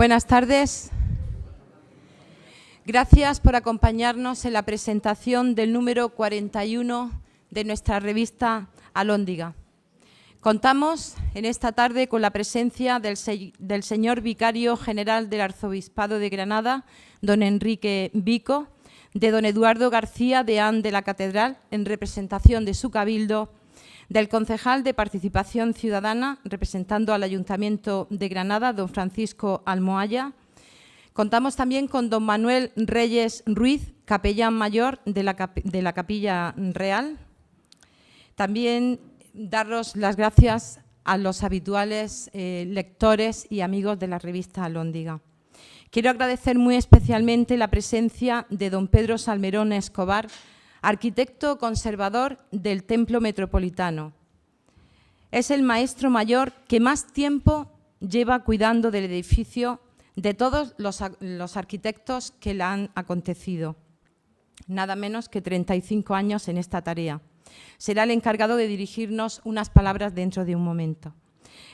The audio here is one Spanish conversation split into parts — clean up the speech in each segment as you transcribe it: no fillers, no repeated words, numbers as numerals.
Buenas tardes. Gracias por acompañarnos en la presentación del número 41 de nuestra revista Alhóndiga. Contamos en esta tarde con la presencia del señor Vicario General del Arzobispado de Granada, don Enrique Vico, de don Eduardo García, deán de la Catedral, en representación de su cabildo, del concejal de Participación Ciudadana, representando al Ayuntamiento de Granada, don Francisco Almohaya. Contamos también con don Manuel Reyes Ruiz, capellán mayor de la Capilla Real. También daros las gracias a los habituales lectores y amigos de la revista Alhóndiga. Quiero agradecer muy especialmente la presencia de don Pedro Salmerón Escobar, arquitecto conservador del Templo Metropolitano. Es el maestro mayor que más tiempo lleva cuidando del edificio de todos los arquitectos que le han acontecido. Nada menos que 35 años en esta tarea. Será el encargado de dirigirnos unas palabras dentro de un momento.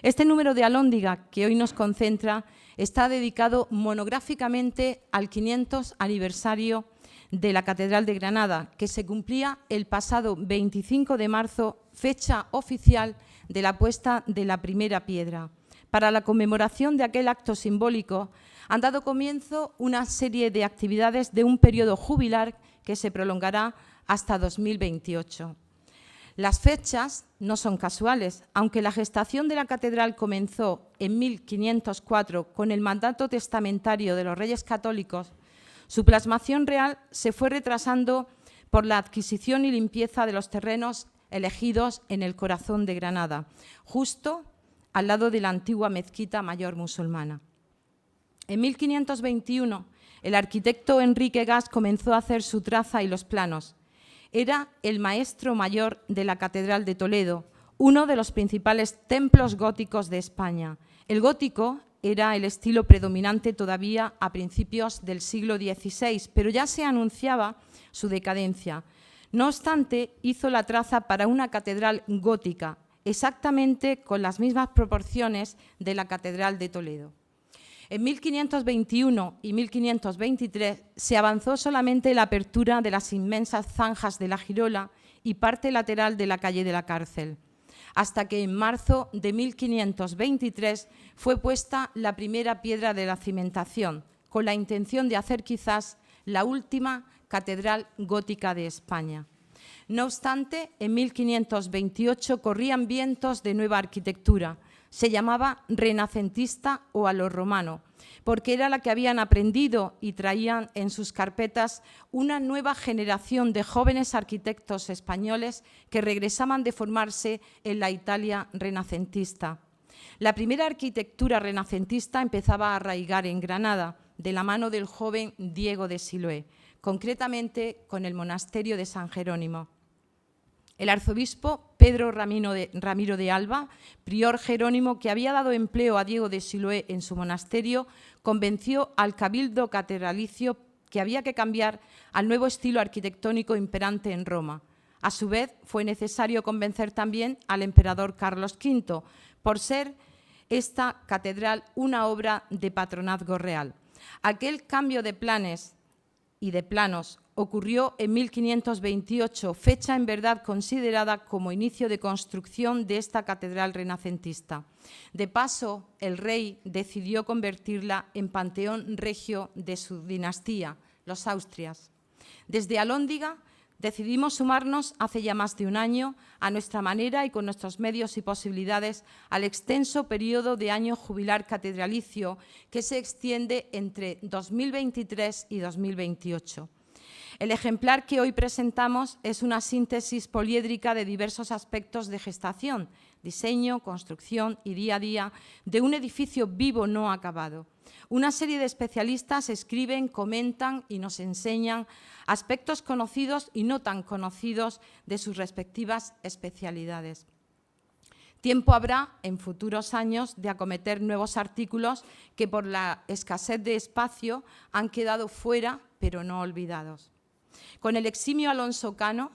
Este número de Alhóndiga que hoy nos concentra está dedicado monográficamente al 500 aniversario de la Catedral de Granada, que se cumplía el pasado 25 de marzo, fecha oficial de la puesta de la primera piedra. Para la conmemoración de aquel acto simbólico han dado comienzo una serie de actividades de un periodo jubilar que se prolongará hasta 2028. Las fechas no son casuales, aunque la gestación de la catedral comenzó en 1504 con el mandato testamentario de los Reyes Católicos. Su plasmación real se fue retrasando por la adquisición y limpieza de los terrenos elegidos en el corazón de Granada, justo al lado de la antigua mezquita mayor musulmana. En 1521, el arquitecto Enrique Gas comenzó a hacer su traza y los planos. Era el maestro mayor de la Catedral de Toledo, uno de los principales templos góticos de España. El gótico era el estilo predominante todavía a principios del siglo XVI, pero ya se anunciaba su decadencia. No obstante, hizo la traza para una catedral gótica, exactamente con las mismas proporciones de la Catedral de Toledo. En 1521 y 1523 se avanzó solamente la apertura de las inmensas zanjas de la girola y parte lateral de la calle de la Cárcel, hasta que en marzo de 1523 fue puesta la primera piedra de la cimentación, con la intención de hacer quizás la última catedral gótica de España. No obstante, en 1528 corrían vientos de nueva arquitectura. Se llamaba renacentista o a lo romano, porque era la que habían aprendido y traían en sus carpetas una nueva generación de jóvenes arquitectos españoles que regresaban de formarse en la Italia renacentista. La primera arquitectura renacentista empezaba a arraigar en Granada, de la mano del joven Diego de Siloé, concretamente con el monasterio de San Jerónimo. El arzobispo Pedro Ramiro de Alba, prior jerónimo que había dado empleo a Diego de Siloé en su monasterio, convenció al cabildo catedralicio que había que cambiar al nuevo estilo arquitectónico imperante en Roma. A su vez, fue necesario convencer también al emperador Carlos V, por ser esta catedral una obra de patronazgo real. Aquel cambio de planes y de planos ocurrió en 1528, fecha en verdad considerada como inicio de construcción de esta catedral renacentista. De paso, el rey decidió convertirla en panteón regio de su dinastía, los Austrias. Desde Alhóndiga decidimos sumarnos hace ya más de un año, a nuestra manera y con nuestros medios y posibilidades, al extenso periodo de año jubilar catedralicio que se extiende entre 2023 y 2028. El ejemplar que hoy presentamos es una síntesis poliédrica de diversos aspectos de gestación, diseño, construcción y día a día de un edificio vivo no acabado. Una serie de especialistas escriben, comentan y nos enseñan aspectos conocidos y no tan conocidos de sus respectivas especialidades. Tiempo habrá en futuros años de acometer nuevos artículos que por la escasez de espacio han quedado fuera, pero no olvidados. Con el eximio Alonso Cano,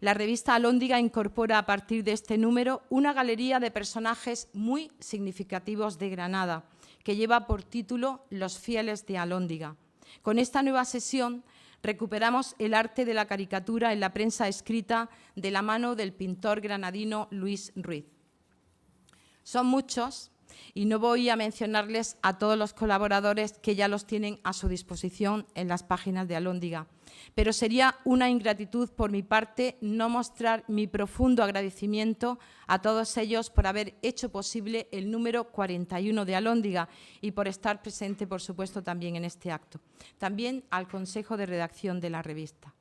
la revista Alhóndiga incorpora a partir de este número una galería de personajes muy significativos de Granada, que lleva por título Los fieles de Alhóndiga. Con esta nueva sesión recuperamos el arte de la caricatura en la prensa escrita de la mano del pintor granadino Luis Ruiz. Son muchos y no voy a mencionarles a todos los colaboradores que ya los tienen a su disposición en las páginas de Alhóndiga, pero sería una ingratitud por mi parte no mostrar mi profundo agradecimiento a todos ellos por haber hecho posible el número 41 de Alhóndiga y por estar presente, por supuesto, también en este acto. También al Consejo de Redacción de la revista.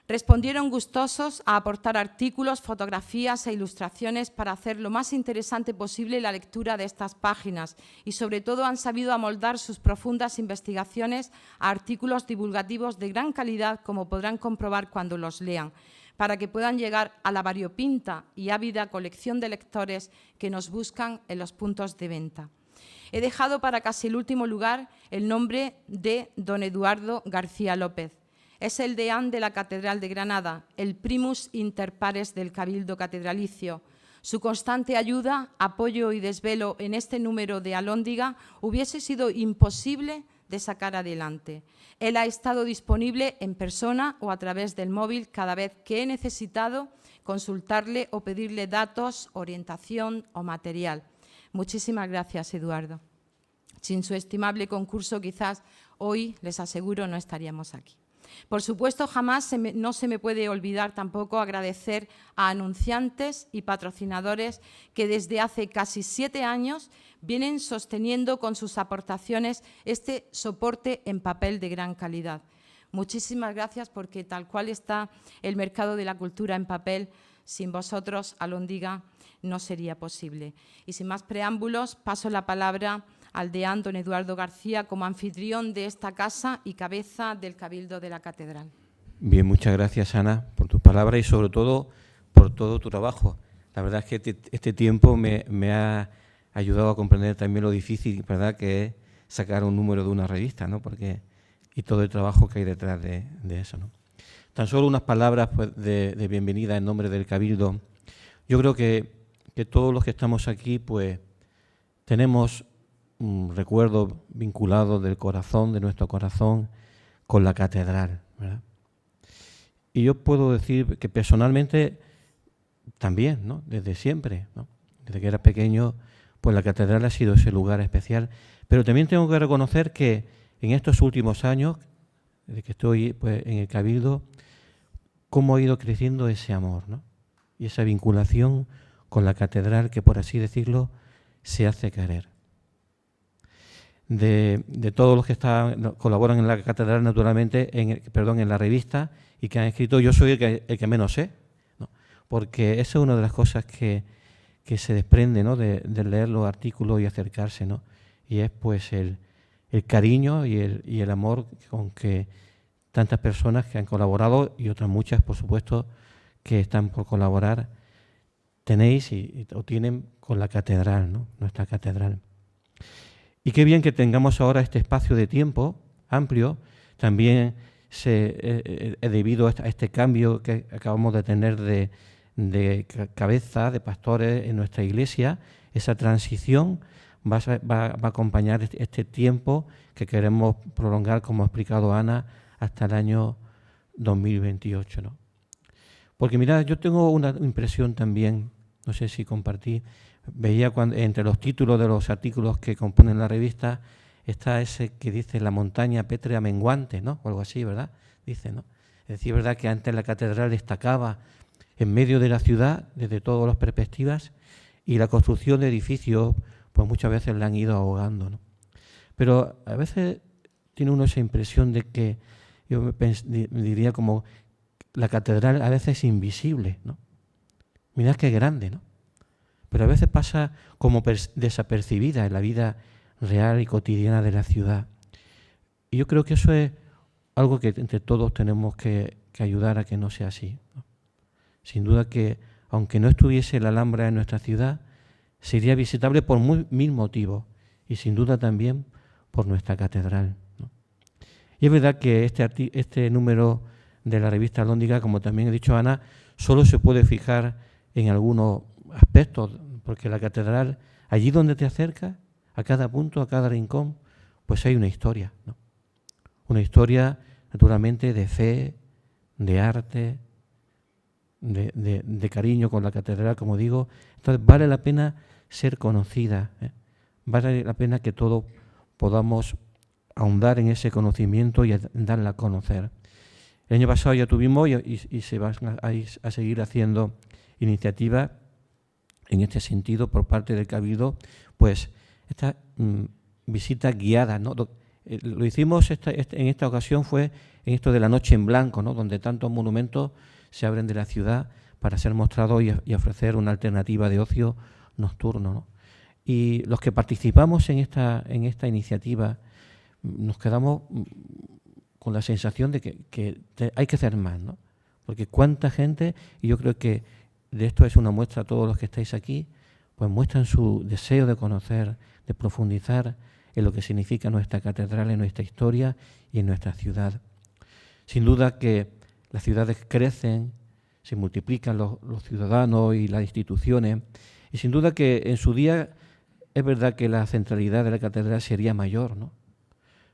Respondieron gustosos a aportar artículos, fotografías e ilustraciones para hacer lo más interesante posible la lectura de estas páginas y, sobre todo, han sabido amoldar sus profundas investigaciones a artículos divulgativos de gran calidad, como podrán comprobar cuando los lean, para que puedan llegar a la variopinta y ávida colección de lectores que nos buscan en los puntos de venta. He dejado para casi el último lugar el nombre de don Eduardo García López. Es el deán de la Catedral de Granada, el primus inter pares del Cabildo Catedralicio. Su constante ayuda, apoyo y desvelo en este número de Alhóndiga hubiese sido imposible de sacar adelante. Él ha estado disponible en persona o a través del móvil cada vez que he necesitado consultarle o pedirle datos, orientación o material. Muchísimas gracias, Eduardo. Sin su estimable concurso, quizás hoy, les aseguro, no estaríamos aquí. Por supuesto, jamás no se me puede olvidar tampoco agradecer a anunciantes y patrocinadores que desde hace casi 7 años vienen sosteniendo con sus aportaciones este soporte en papel de gran calidad. Muchísimas gracias, porque tal cual está el mercado de la cultura en papel, sin vosotros, Alhóndiga, no sería posible. Y sin más preámbulos, paso la palabra al deán don Eduardo García como anfitrión de esta casa y cabeza del Cabildo de la Catedral. Bien, muchas gracias, Ana, por tus palabras y sobre todo por todo tu trabajo. La verdad es que este tiempo me ha ayudado a comprender también lo difícil, ¿verdad?, que es sacar un número de una revista, ¿no? Y todo el trabajo que hay detrás de eso, ¿no? Tan solo unas palabras, pues, de bienvenida en nombre del Cabildo. Yo creo que todos los que estamos aquí, pues, tenemos un recuerdo vinculado del corazón, de nuestro corazón, con la catedral, ¿verdad? Y yo puedo decir que personalmente también, ¿no?, desde siempre, ¿no?, desde que era pequeño, pues la catedral ha sido ese lugar especial. Pero también tengo que reconocer que en estos últimos años, desde que estoy, pues, en el Cabildo, cómo ha ido creciendo ese amor, ¿no?, y esa vinculación con la catedral que, por así decirlo, se hace querer. De todos los que colaboran en la catedral, naturalmente, en la revista y que han escrito, yo soy el que menos sé, ¿no?, porque esa es una de las cosas que se desprende, ¿no?, de leer los artículos y acercarse, ¿no?, y es, pues, el cariño y el amor con que tantas personas que han colaborado y otras muchas, por supuesto, que están por colaborar, tenéis o tienen con la catedral, ¿no?, nuestra catedral. Y qué bien que tengamos ahora este espacio de tiempo amplio, también debido a este cambio que acabamos de tener de cabeza, de pastores en nuestra iglesia, esa transición va a acompañar este tiempo que queremos prolongar, como ha explicado Ana, hasta el año 2028, ¿no? Porque mirad, yo tengo una impresión también, no sé si compartí, veía entre los títulos de los artículos que componen la revista, está ese que dice la montaña pétrea menguante, ¿no?, o algo así, ¿verdad? Dice, ¿no? Es decir, es verdad que antes la catedral destacaba en medio de la ciudad, desde todas las perspectivas, y la construcción de edificios, pues muchas veces la han ido ahogando, ¿no? Pero a veces tiene uno esa impresión de que, yo diría como, la catedral a veces es invisible, ¿no? Mirad qué grande, ¿no? Pero a veces pasa como desapercibida en la vida real y cotidiana de la ciudad. Y yo creo que eso es algo que entre todos tenemos que ayudar a que no sea así, ¿no? Sin duda que, aunque no estuviese la Alhambra en nuestra ciudad, sería visitable por mil motivos y sin duda también por nuestra catedral, ¿no? Y es verdad que este número de la revista Alhóndiga, como también ha dicho Ana, solo se puede fijar en algunos aspectos, porque la catedral, allí donde te acercas, a cada punto, a cada rincón, pues hay una historia, ¿no? Una historia, naturalmente, de fe, de arte, de cariño con la catedral, como digo. Entonces, vale la pena ser conocida, ¿eh? Vale la pena que todos podamos ahondar en ese conocimiento y darla a conocer. El año pasado ya tuvimos y se van a seguir haciendo iniciativas en este sentido por parte del Cabildo, pues esta visita guiada, ¿no? Lo hicimos en esta ocasión fue en esto de la Noche en Blanco, ¿no? Donde tantos monumentos se abren de la ciudad para ser mostrados y ofrecer una alternativa de ocio nocturno, ¿no? Y los que participamos en esta iniciativa nos quedamos con la sensación de que hay que hacer más, ¿no? Porque cuánta gente, y yo creo que de esto es una muestra a todos los que estáis aquí, pues muestran su deseo de conocer, de profundizar en lo que significa nuestra catedral, en nuestra historia y en nuestra ciudad. Sin duda que las ciudades crecen, se multiplican los ciudadanos y las instituciones, y sin duda que en su día es verdad que la centralidad de la catedral sería mayor, ¿no?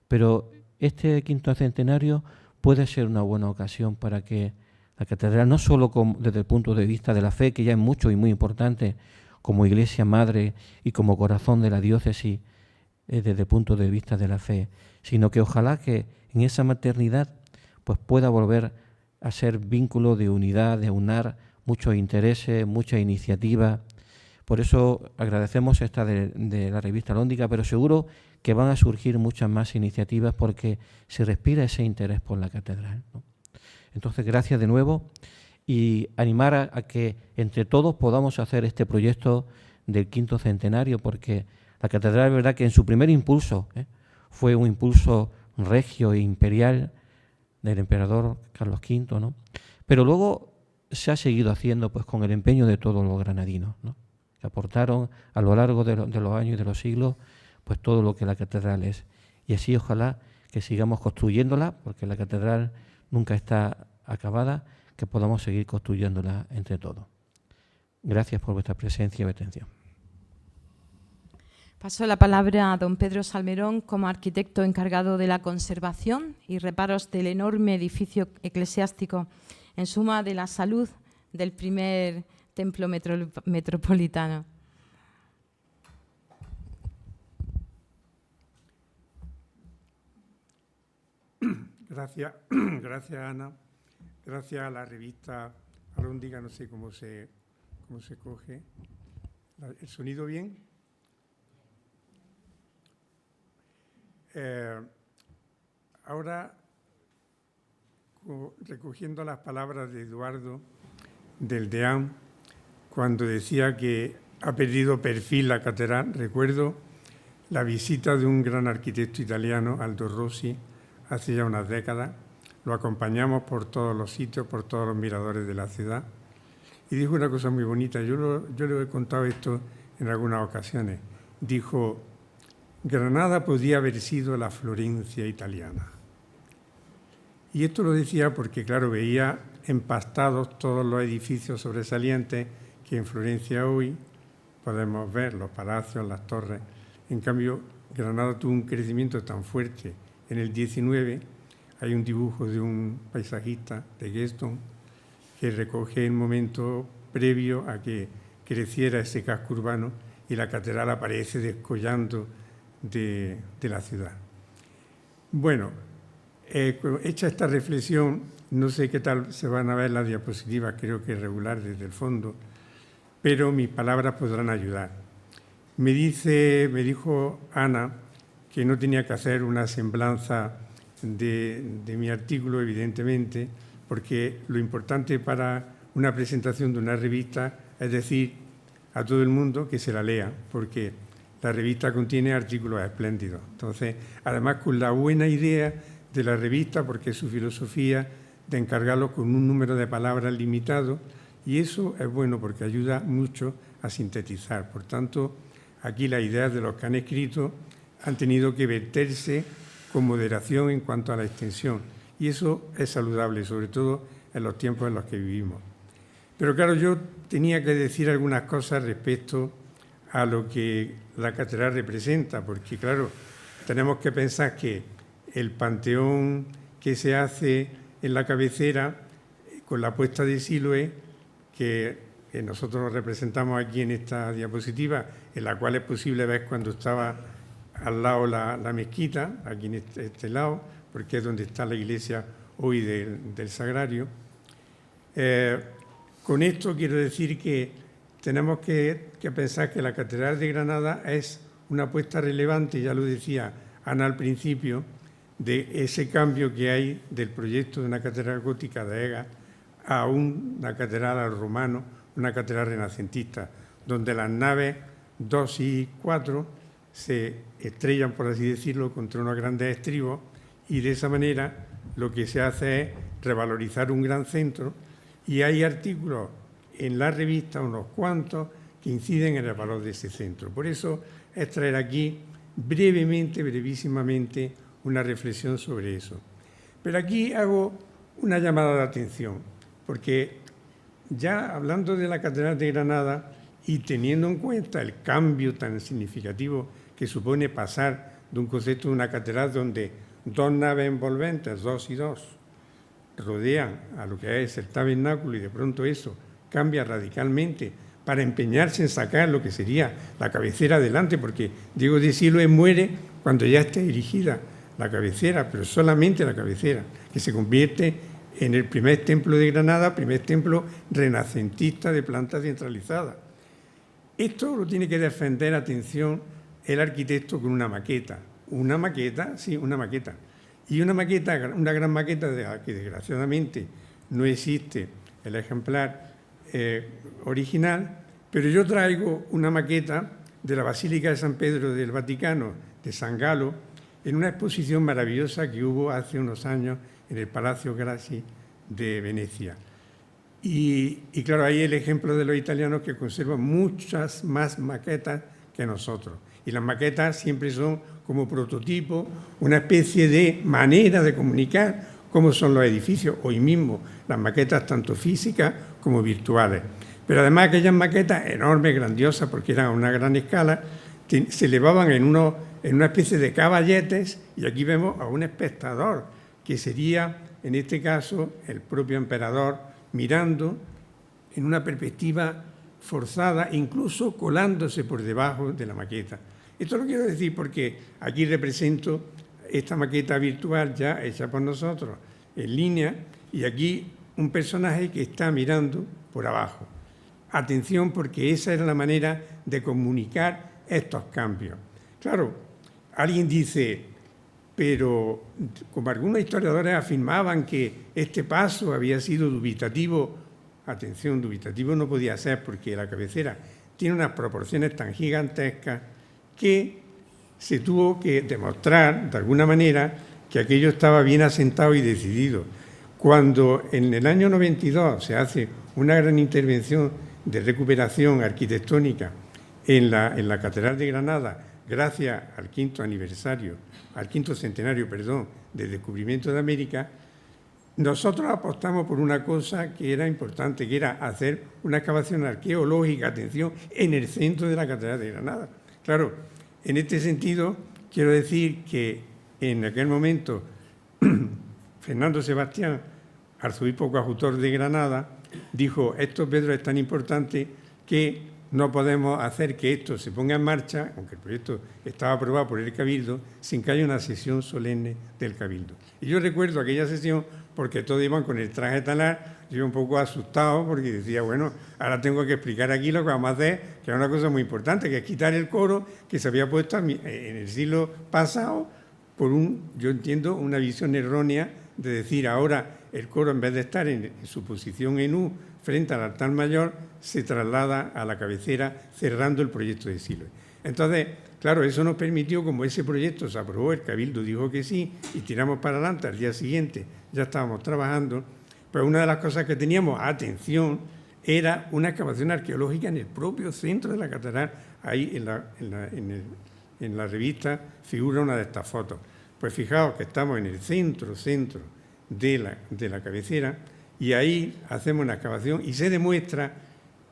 Pero este quinto centenario puede ser una buena ocasión para que la catedral, no solo desde el punto de vista de la fe, que ya es mucho y muy importante, como iglesia madre y como corazón de la diócesis, desde el punto de vista de la fe, sino que ojalá que en esa maternidad pues pueda volver a ser vínculo de unidad, de aunar muchos intereses, muchas iniciativas. Por eso agradecemos esta de la revista Alhóndiga, pero seguro que van a surgir muchas más iniciativas porque se respira ese interés por la catedral, ¿no? Entonces, gracias de nuevo y animar a que entre todos podamos hacer este proyecto del quinto centenario, porque la catedral es verdad que en su primer impulso fue un impulso regio e imperial del emperador Carlos V, ¿no? Pero luego se ha seguido haciendo pues con el empeño de todos los granadinos, ¿no? Que aportaron a lo largo de los años y de los siglos pues todo lo que la catedral es. Y así ojalá que sigamos construyéndola, porque la catedral nunca está acabada, que podamos seguir construyéndola entre todos. Gracias por vuestra presencia y atención. Paso la palabra a don Pedro Salmerón como arquitecto encargado de la conservación y reparos del enorme edificio eclesiástico, en suma de la salud del primer templo metropolitano. Gracias, Ana. Gracias a la revista Alhóndiga, no sé cómo se coge. ¿El sonido bien? Ahora, recogiendo las palabras de Eduardo del Deán, cuando decía que ha perdido perfil la catedral, recuerdo la visita de un gran arquitecto italiano, Aldo Rossi, hace ya unas décadas. Lo acompañamos por todos los sitios, por todos los miradores de la ciudad, y dijo una cosa muy bonita. Yo le he contado esto en algunas ocasiones. Dijo: Granada podía haber sido la Florencia italiana. Y esto lo decía porque, claro, veía empastados todos los edificios sobresalientes que en Florencia hoy podemos ver, los palacios, las torres. En cambio, Granada tuvo un crecimiento tan fuerte. En el 19 hay un dibujo de un paisajista, de Geston, que recoge el momento previo a que creciera ese casco urbano y la catedral aparece descollando de la ciudad. Bueno, hecha esta reflexión, no sé qué tal se van a ver las diapositivas, creo que es regular desde el fondo, pero mis palabras podrán ayudar. Me dijo Ana que no tenía que hacer una semblanza de mi artículo, evidentemente, porque lo importante para una presentación de una revista es decir a todo el mundo que se la lea, porque la revista contiene artículos espléndidos. Entonces, además con la buena idea de la revista, porque es su filosofía de encargarlo con un número de palabras limitado, y eso es bueno porque ayuda mucho a sintetizar. Por tanto, aquí las ideas de los que han escrito han tenido que verterse con moderación en cuanto a la extensión, y eso es saludable, sobre todo en los tiempos en los que vivimos. Pero claro, yo tenía que decir algunas cosas respecto a lo que la catedral representa, porque claro, tenemos que pensar que el panteón que se hace en la cabecera, con la puesta de Siloé, que nosotros representamos aquí en esta diapositiva, en la cual es posible ver cuando estaba al lado la mezquita, aquí en este lado, porque es donde está la iglesia hoy del Sagrario. Con esto quiero decir que tenemos que pensar que la Catedral de Granada es una apuesta relevante, ya lo decía Ana al principio, de ese cambio que hay del proyecto de una catedral gótica de Egas a una catedral al romano, una catedral renacentista, donde las naves 2 y 4 se estrellan, por así decirlo, contra unos grandes estribos, y de esa manera lo que se hace es revalorizar un gran centro, y hay artículos en la revista, unos cuantos, que inciden en el valor de ese centro. Por eso es traer aquí brevemente, brevísimamente, una reflexión sobre eso. Pero aquí hago una llamada de atención, porque ya hablando de la Catedral de Granada y teniendo en cuenta el cambio tan significativo que supone pasar de un concepto de una catedral donde 2 naves envolventes, 2 y 2, rodean a lo que es el tabernáculo, y de pronto eso cambia radicalmente para empeñarse en sacar lo que sería la cabecera adelante, porque Diego de Siloé muere cuando ya esté erigida la cabecera, pero solamente la cabecera, que se convierte en el primer templo de Granada, primer templo renacentista de planta centralizada. Esto lo tiene que defender, atención, el arquitecto con una maqueta. Una maqueta, sí, una maqueta. Y una maqueta, una gran maqueta de la que desgraciadamente no existe el ejemplar original, pero yo traigo una maqueta de la Basílica de San Pedro del Vaticano, de San Galo, en una exposición maravillosa que hubo hace unos años en el Palacio Grassi de Venecia. Y claro, ahí el ejemplo de los italianos, que conservan muchas más maquetas que nosotros. Y las maquetas siempre son como prototipo, una especie de manera de comunicar cómo son los edificios, hoy mismo las maquetas tanto físicas como virtuales. Pero además aquellas maquetas enormes, grandiosas, porque eran a una gran escala, se elevaban en una especie de caballetes, y aquí vemos a un espectador, que sería, en este caso, el propio emperador, mirando en una perspectiva forzada, incluso colándose por debajo de la maqueta. Esto lo quiero decir porque aquí represento esta maqueta virtual ya hecha por nosotros, en línea, y aquí un personaje que está mirando por abajo. Atención, porque esa es la manera de comunicar estos cambios. Claro, alguien dice, pero como algunos historiadores afirmaban que este paso había sido dubitativo, atención, dubitativo no podía ser, porque la cabecera tiene unas proporciones tan gigantescas que se tuvo que demostrar, de alguna manera, que aquello estaba bien asentado y decidido. Cuando en el año 92 se hace una gran intervención de recuperación arquitectónica en la Catedral de Granada, gracias al quinto centenario del descubrimiento de América, nosotros apostamos por una cosa que era importante, que era hacer una excavación arqueológica, atención, en el centro de la Catedral de Granada. Claro, en este sentido, quiero decir que en aquel momento Fernando Sebastián, arzobispo coadjutor de Granada, dijo, esto, Pedro, es tan importante que no podemos hacer que esto se ponga en marcha, aunque el proyecto estaba aprobado por el Cabildo, sin que haya una sesión solemne del Cabildo. Y yo recuerdo aquella sesión porque todos iban con el traje talar, yo iba un poco asustado porque decía, bueno, ahora tengo que explicar aquí lo que vamos a hacer, que es una cosa muy importante, que es quitar el coro que se había puesto en el siglo pasado por yo entiendo, una visión errónea de decir ahora el coro, en vez de estar en su posición en U frente al altar mayor, se traslada a la cabecera cerrando el proyecto de Siloé. Entonces, claro, eso nos permitió, como ese proyecto se aprobó, el Cabildo dijo que sí, y tiramos para adelante, al día siguiente ya estábamos trabajando, pues una de las cosas que teníamos, atención, era una excavación arqueológica en el propio centro de la catedral. Ahí en la revista figura una de estas fotos. Pues fijaos que estamos en el centro de la cabecera, y ahí hacemos una excavación y se demuestra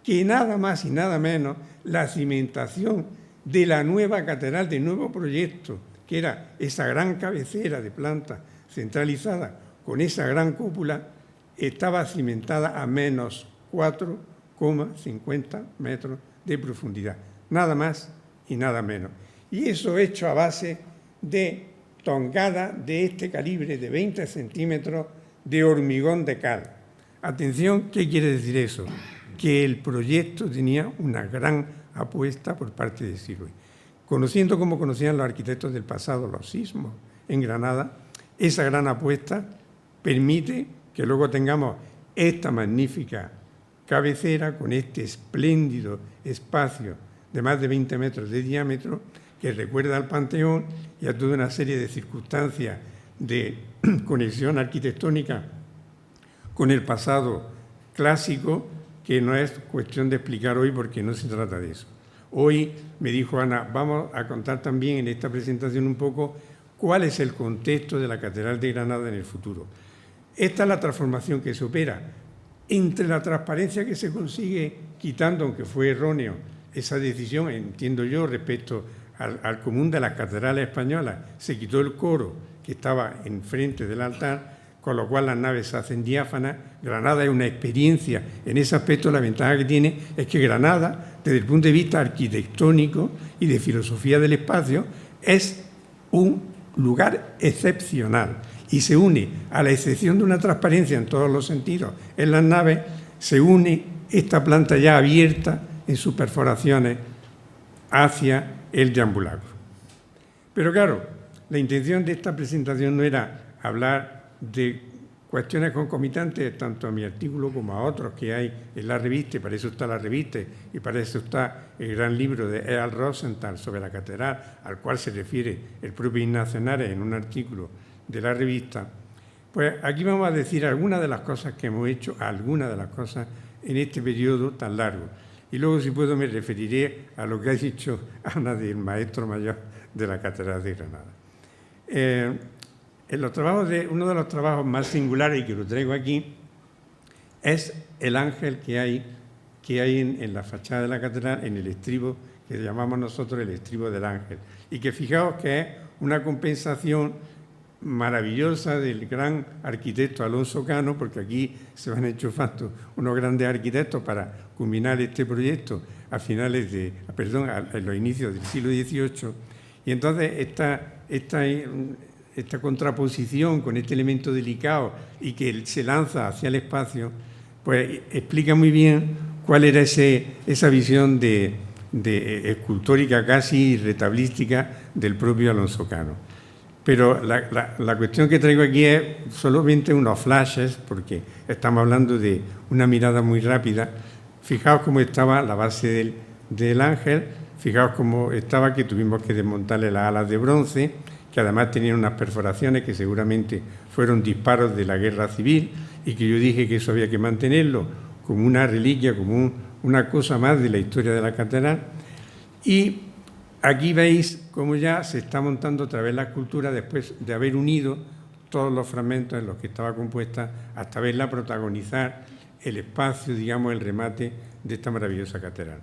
que nada más y nada menos la cimentación de la nueva catedral, del nuevo proyecto, que era esa gran cabecera de planta centralizada con esa gran cúpula, estaba cimentada a menos 4,50 metros de profundidad, nada más y nada menos. Y eso hecho a base de tongada de este calibre de 20 centímetros de hormigón de cal. Atención, ¿qué quiere decir eso? Que el proyecto tenía una gran apuesta por parte de Siloé. Conociendo como conocían los arquitectos del pasado los sismos en Granada, esa gran apuesta permite que luego tengamos esta magnífica cabecera con este espléndido espacio de más de 20 metros de diámetro que recuerda al Panteón y a toda una serie de circunstancias de conexión arquitectónica con el pasado clásico, que no es cuestión de explicar hoy porque no se trata de eso. Hoy me dijo Ana, vamos a contar también en esta presentación un poco cuál es el contexto de la Catedral de Granada en el futuro. Esta es la transformación que se opera entre la transparencia que se consigue quitando, aunque fue erróneo, esa decisión, entiendo yo, respecto al común de las catedrales españolas. Se quitó el coro que estaba enfrente del altar, con lo cual las naves se hacen diáfanas. Granada es una experiencia. En ese aspecto la ventaja que tiene es que Granada, desde el punto de vista arquitectónico y de filosofía del espacio, es un lugar excepcional y se une, a la excepción de una transparencia en todos los sentidos en las naves, se une esta planta ya abierta en sus perforaciones hacia el deambulacro. Pero claro, la intención de esta presentación no era hablar de cuestiones concomitantes tanto a mi artículo como a otros que hay en la revista, y para eso está la revista y para eso está el gran libro de Eyal Rosenthal sobre la catedral, al cual se refiere el propio Ignacio Henares en un artículo de la revista. Pues aquí vamos a decir algunas de las cosas que hemos hecho, algunas de las cosas en este periodo tan largo. Y luego, si puedo, me referiré a lo que ha dicho Ana del maestro mayor de la Catedral de Granada. En los trabajos uno de los trabajos más singulares, y que lo traigo aquí, es el ángel que hay en la fachada de la catedral, en el estribo, que llamamos nosotros el estribo del ángel. Y que fijaos que es una compensación maravillosa del gran arquitecto Alonso Cano, porque aquí se van enchufando unos grandes arquitectos para culminar este proyecto en los inicios del siglo XVIII. Y entonces esta contraposición con este elemento delicado y que se lanza hacia el espacio, pues explica muy bien cuál era esa visión de escultórica casi retablística del propio Alonso Cano. Pero la cuestión que traigo aquí es solamente unos flashes, porque estamos hablando de una mirada muy rápida. Fijaos cómo estaba la base del ángel, fijaos cómo estaba, que tuvimos que desmontarle las alas de bronce, que además tenían unas perforaciones que seguramente fueron disparos de la guerra civil y que yo dije que eso había que mantenerlo como una reliquia, como una cosa más de la historia de la catedral. Y aquí veis cómo ya se está montando otra vez la escultura después de haber unido todos los fragmentos en los que estaba compuesta hasta verla protagonizar el espacio, digamos, el remate de esta maravillosa catedral.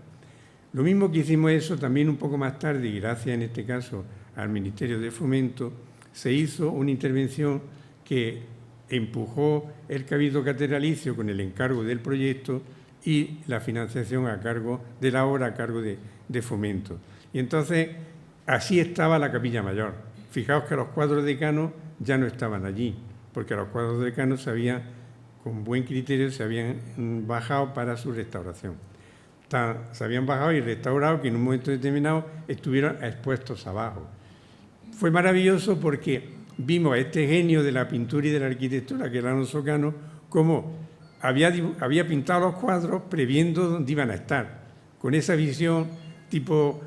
Lo mismo que hicimos eso también un poco más tarde, y gracias en este caso al Ministerio de Fomento, se hizo una intervención que empujó el Cabildo Catedralicio con el encargo del proyecto y la financiación a cargo de la obra, a cargo de Fomento. Y entonces así estaba la Capilla Mayor. Fijaos que los cuadros de Cano ya no estaban allí, porque los cuadros de Cano con buen criterio se habían bajado para su restauración. Se habían bajado y restaurado, que en un momento determinado estuvieron expuestos abajo. Fue maravilloso porque vimos a este genio de la pintura y de la arquitectura, que era Alonso Cano, cómo había pintado los cuadros previendo dónde iban a estar, con esa visión tipo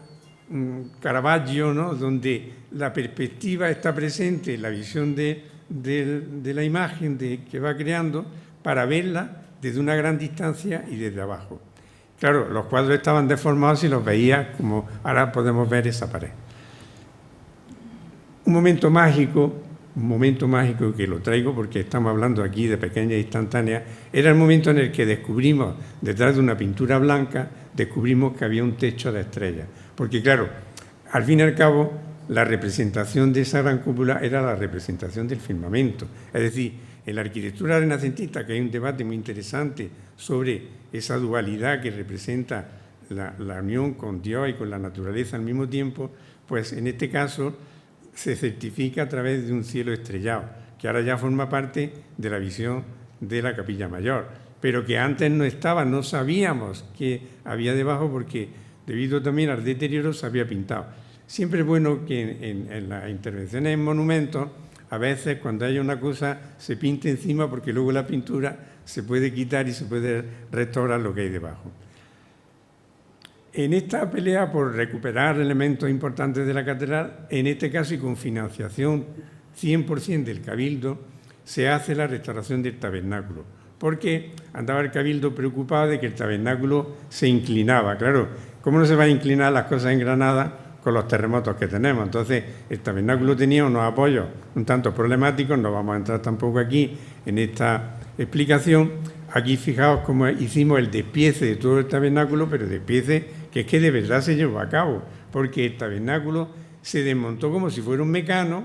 Caravaggio, ¿no?, donde la perspectiva está presente, la visión de la imagen que va creando, para verla desde una gran distancia y desde abajo. Claro, los cuadros estaban deformados y los veía como ahora podemos ver esa pared. Un momento mágico, un momento mágico que lo traigo porque estamos hablando aquí de pequeñas instantáneas, era el momento en el que descubrimos, detrás de una pintura blanca, descubrimos que había un techo de estrellas. Porque claro, al fin y al cabo, la representación de esa gran cúpula era la representación del firmamento. Es decir, en la arquitectura renacentista, que hay un debate muy interesante sobre esa dualidad que representa la unión con Dios y con la naturaleza al mismo tiempo, pues en este caso se certifica a través de un cielo estrellado, que ahora ya forma parte de la visión de la Capilla Mayor, pero que antes no estaba, no sabíamos qué había debajo porque debido también al deterioro se había pintado. Siempre es bueno que en las intervenciones en monumentos, a veces cuando haya una cosa se pinte encima porque luego la pintura se puede quitar y se puede restaurar lo que hay debajo. En esta pelea por recuperar elementos importantes de la catedral, en este caso y con financiación 100% del Cabildo, se hace la restauración del tabernáculo, porque andaba el Cabildo preocupado de que el tabernáculo se inclinaba. Claro, ¿cómo no se van a inclinar las cosas en Granada con los terremotos que tenemos? Entonces, el tabernáculo tenía unos apoyos un tanto problemáticos, no vamos a entrar tampoco aquí en esta explicación. Aquí fijaos cómo hicimos el despiece de todo el tabernáculo, pero despiece que es que de verdad se llevó a cabo, porque el tabernáculo se desmontó como si fuera un mecano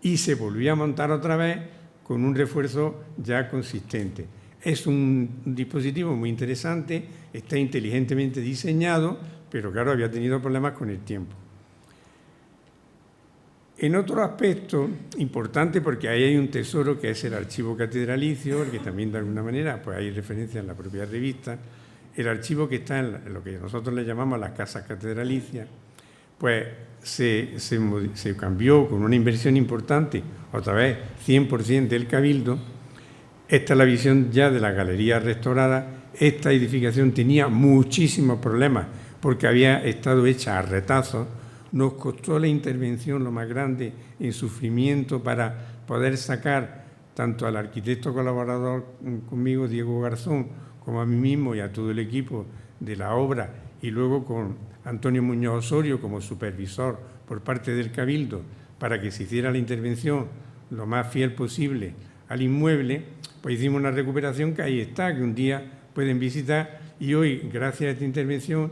y se volvió a montar otra vez con un refuerzo ya consistente. Es un dispositivo muy interesante, está inteligentemente diseñado, pero claro, había tenido problemas con el tiempo. En otro aspecto importante, porque ahí hay un tesoro que es el archivo catedralicio, que también de alguna manera pues hay referencia en la propia revista, el archivo que está en lo que nosotros le llamamos las casas catedralicias, pues se cambió con una inversión importante, otra vez 100% del Cabildo. Esta es la visión ya de la galería restaurada. Esta edificación tenía muchísimos problemas porque había estado hecha a retazos. Nos costó la intervención lo más grande en sufrimiento para poder sacar tanto al arquitecto colaborador conmigo, Diego Garzón, como a mí mismo y a todo el equipo de la obra, y luego con Antonio Muñoz Osorio como supervisor por parte del Cabildo, para que se hiciera la intervención lo más fiel posible al inmueble, pues hicimos una recuperación que ahí está, que un día pueden visitar, y hoy, gracias a esta intervención,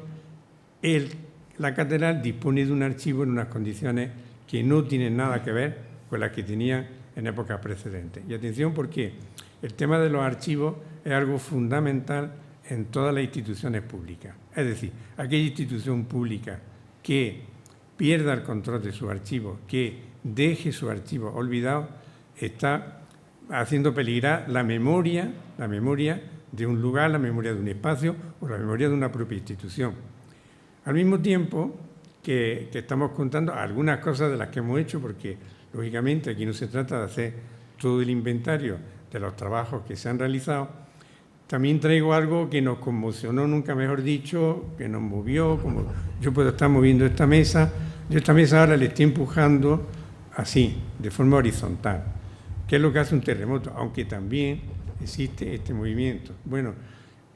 la catedral dispone de un archivo en unas condiciones que no tienen nada que ver con las que tenía en épocas precedentes. Y atención, porque el tema de los archivos es algo fundamental en todas las instituciones públicas. Es decir, aquella institución pública que pierda el control de sus archivos, que deje sus archivos olvidados, está haciendo peligrar la memoria de un lugar, la memoria de un espacio o la memoria de una propia institución. Al mismo tiempo que estamos contando algunas cosas de las que hemos hecho, porque lógicamente aquí no se trata de hacer todo el inventario de los trabajos que se han realizado, también traigo algo que nos conmocionó, nunca mejor dicho, que nos movió, como yo puedo estar moviendo esta mesa. Yo esta mesa ahora la estoy empujando así, de forma horizontal, que es lo que hace un terremoto, aunque también existe este movimiento. Bueno,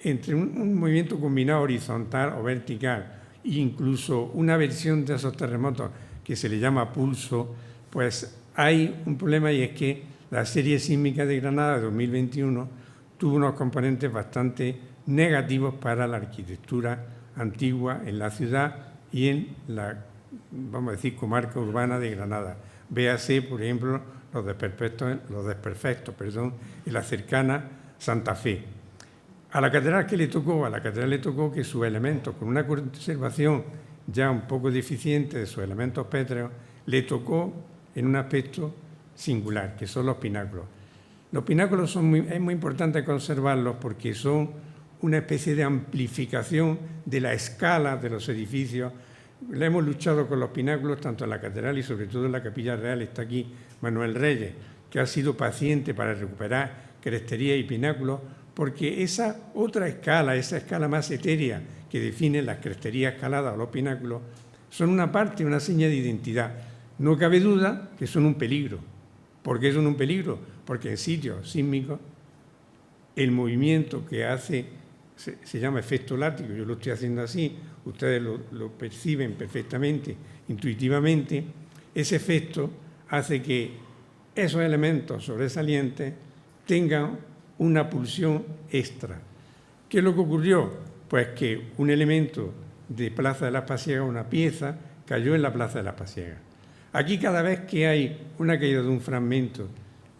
entre un movimiento combinado horizontal o vertical, e incluso una versión de esos terremotos que se le llama pulso, pues hay un problema, y es que la serie sísmica de Granada de 2021 tuvo unos componentes bastante negativos para la arquitectura antigua en la ciudad y en la, vamos a decir, comarca urbana de Granada. Véase, por ejemplo, los desperfectos, en la cercana Santa Fe. A la catedral, ¿qué le tocó? A la catedral le tocó que sus elementos, con una conservación ya un poco deficiente de sus elementos pétreos, le tocó en un aspecto singular, que son los pináculos. Los pináculos es muy importante conservarlos porque son una especie de amplificación de la escala de los edificios. Le hemos luchado con los pináculos tanto en la catedral y sobre todo en la Capilla Real. Está aquí Manuel Reyes, que ha sido paciente para recuperar crestería y pináculos, porque esa otra escala, esa escala más etérea que define las cresterías escaladas o los pináculos, son una parte, una seña de identidad. No cabe duda que son un peligro. ¿Por qué son un peligro? Porque en sitios sísmicos el movimiento que hace se llama efecto látigo. Yo lo estoy haciendo así, ustedes lo perciben perfectamente, intuitivamente. Ese efecto hace que esos elementos sobresalientes tengan una pulsión extra. ¿Qué es lo que ocurrió? Pues que un elemento de Plaza de las Pasiegas, una pieza, cayó en la Plaza de las Pasiegas. Aquí cada vez que hay una caída de un fragmento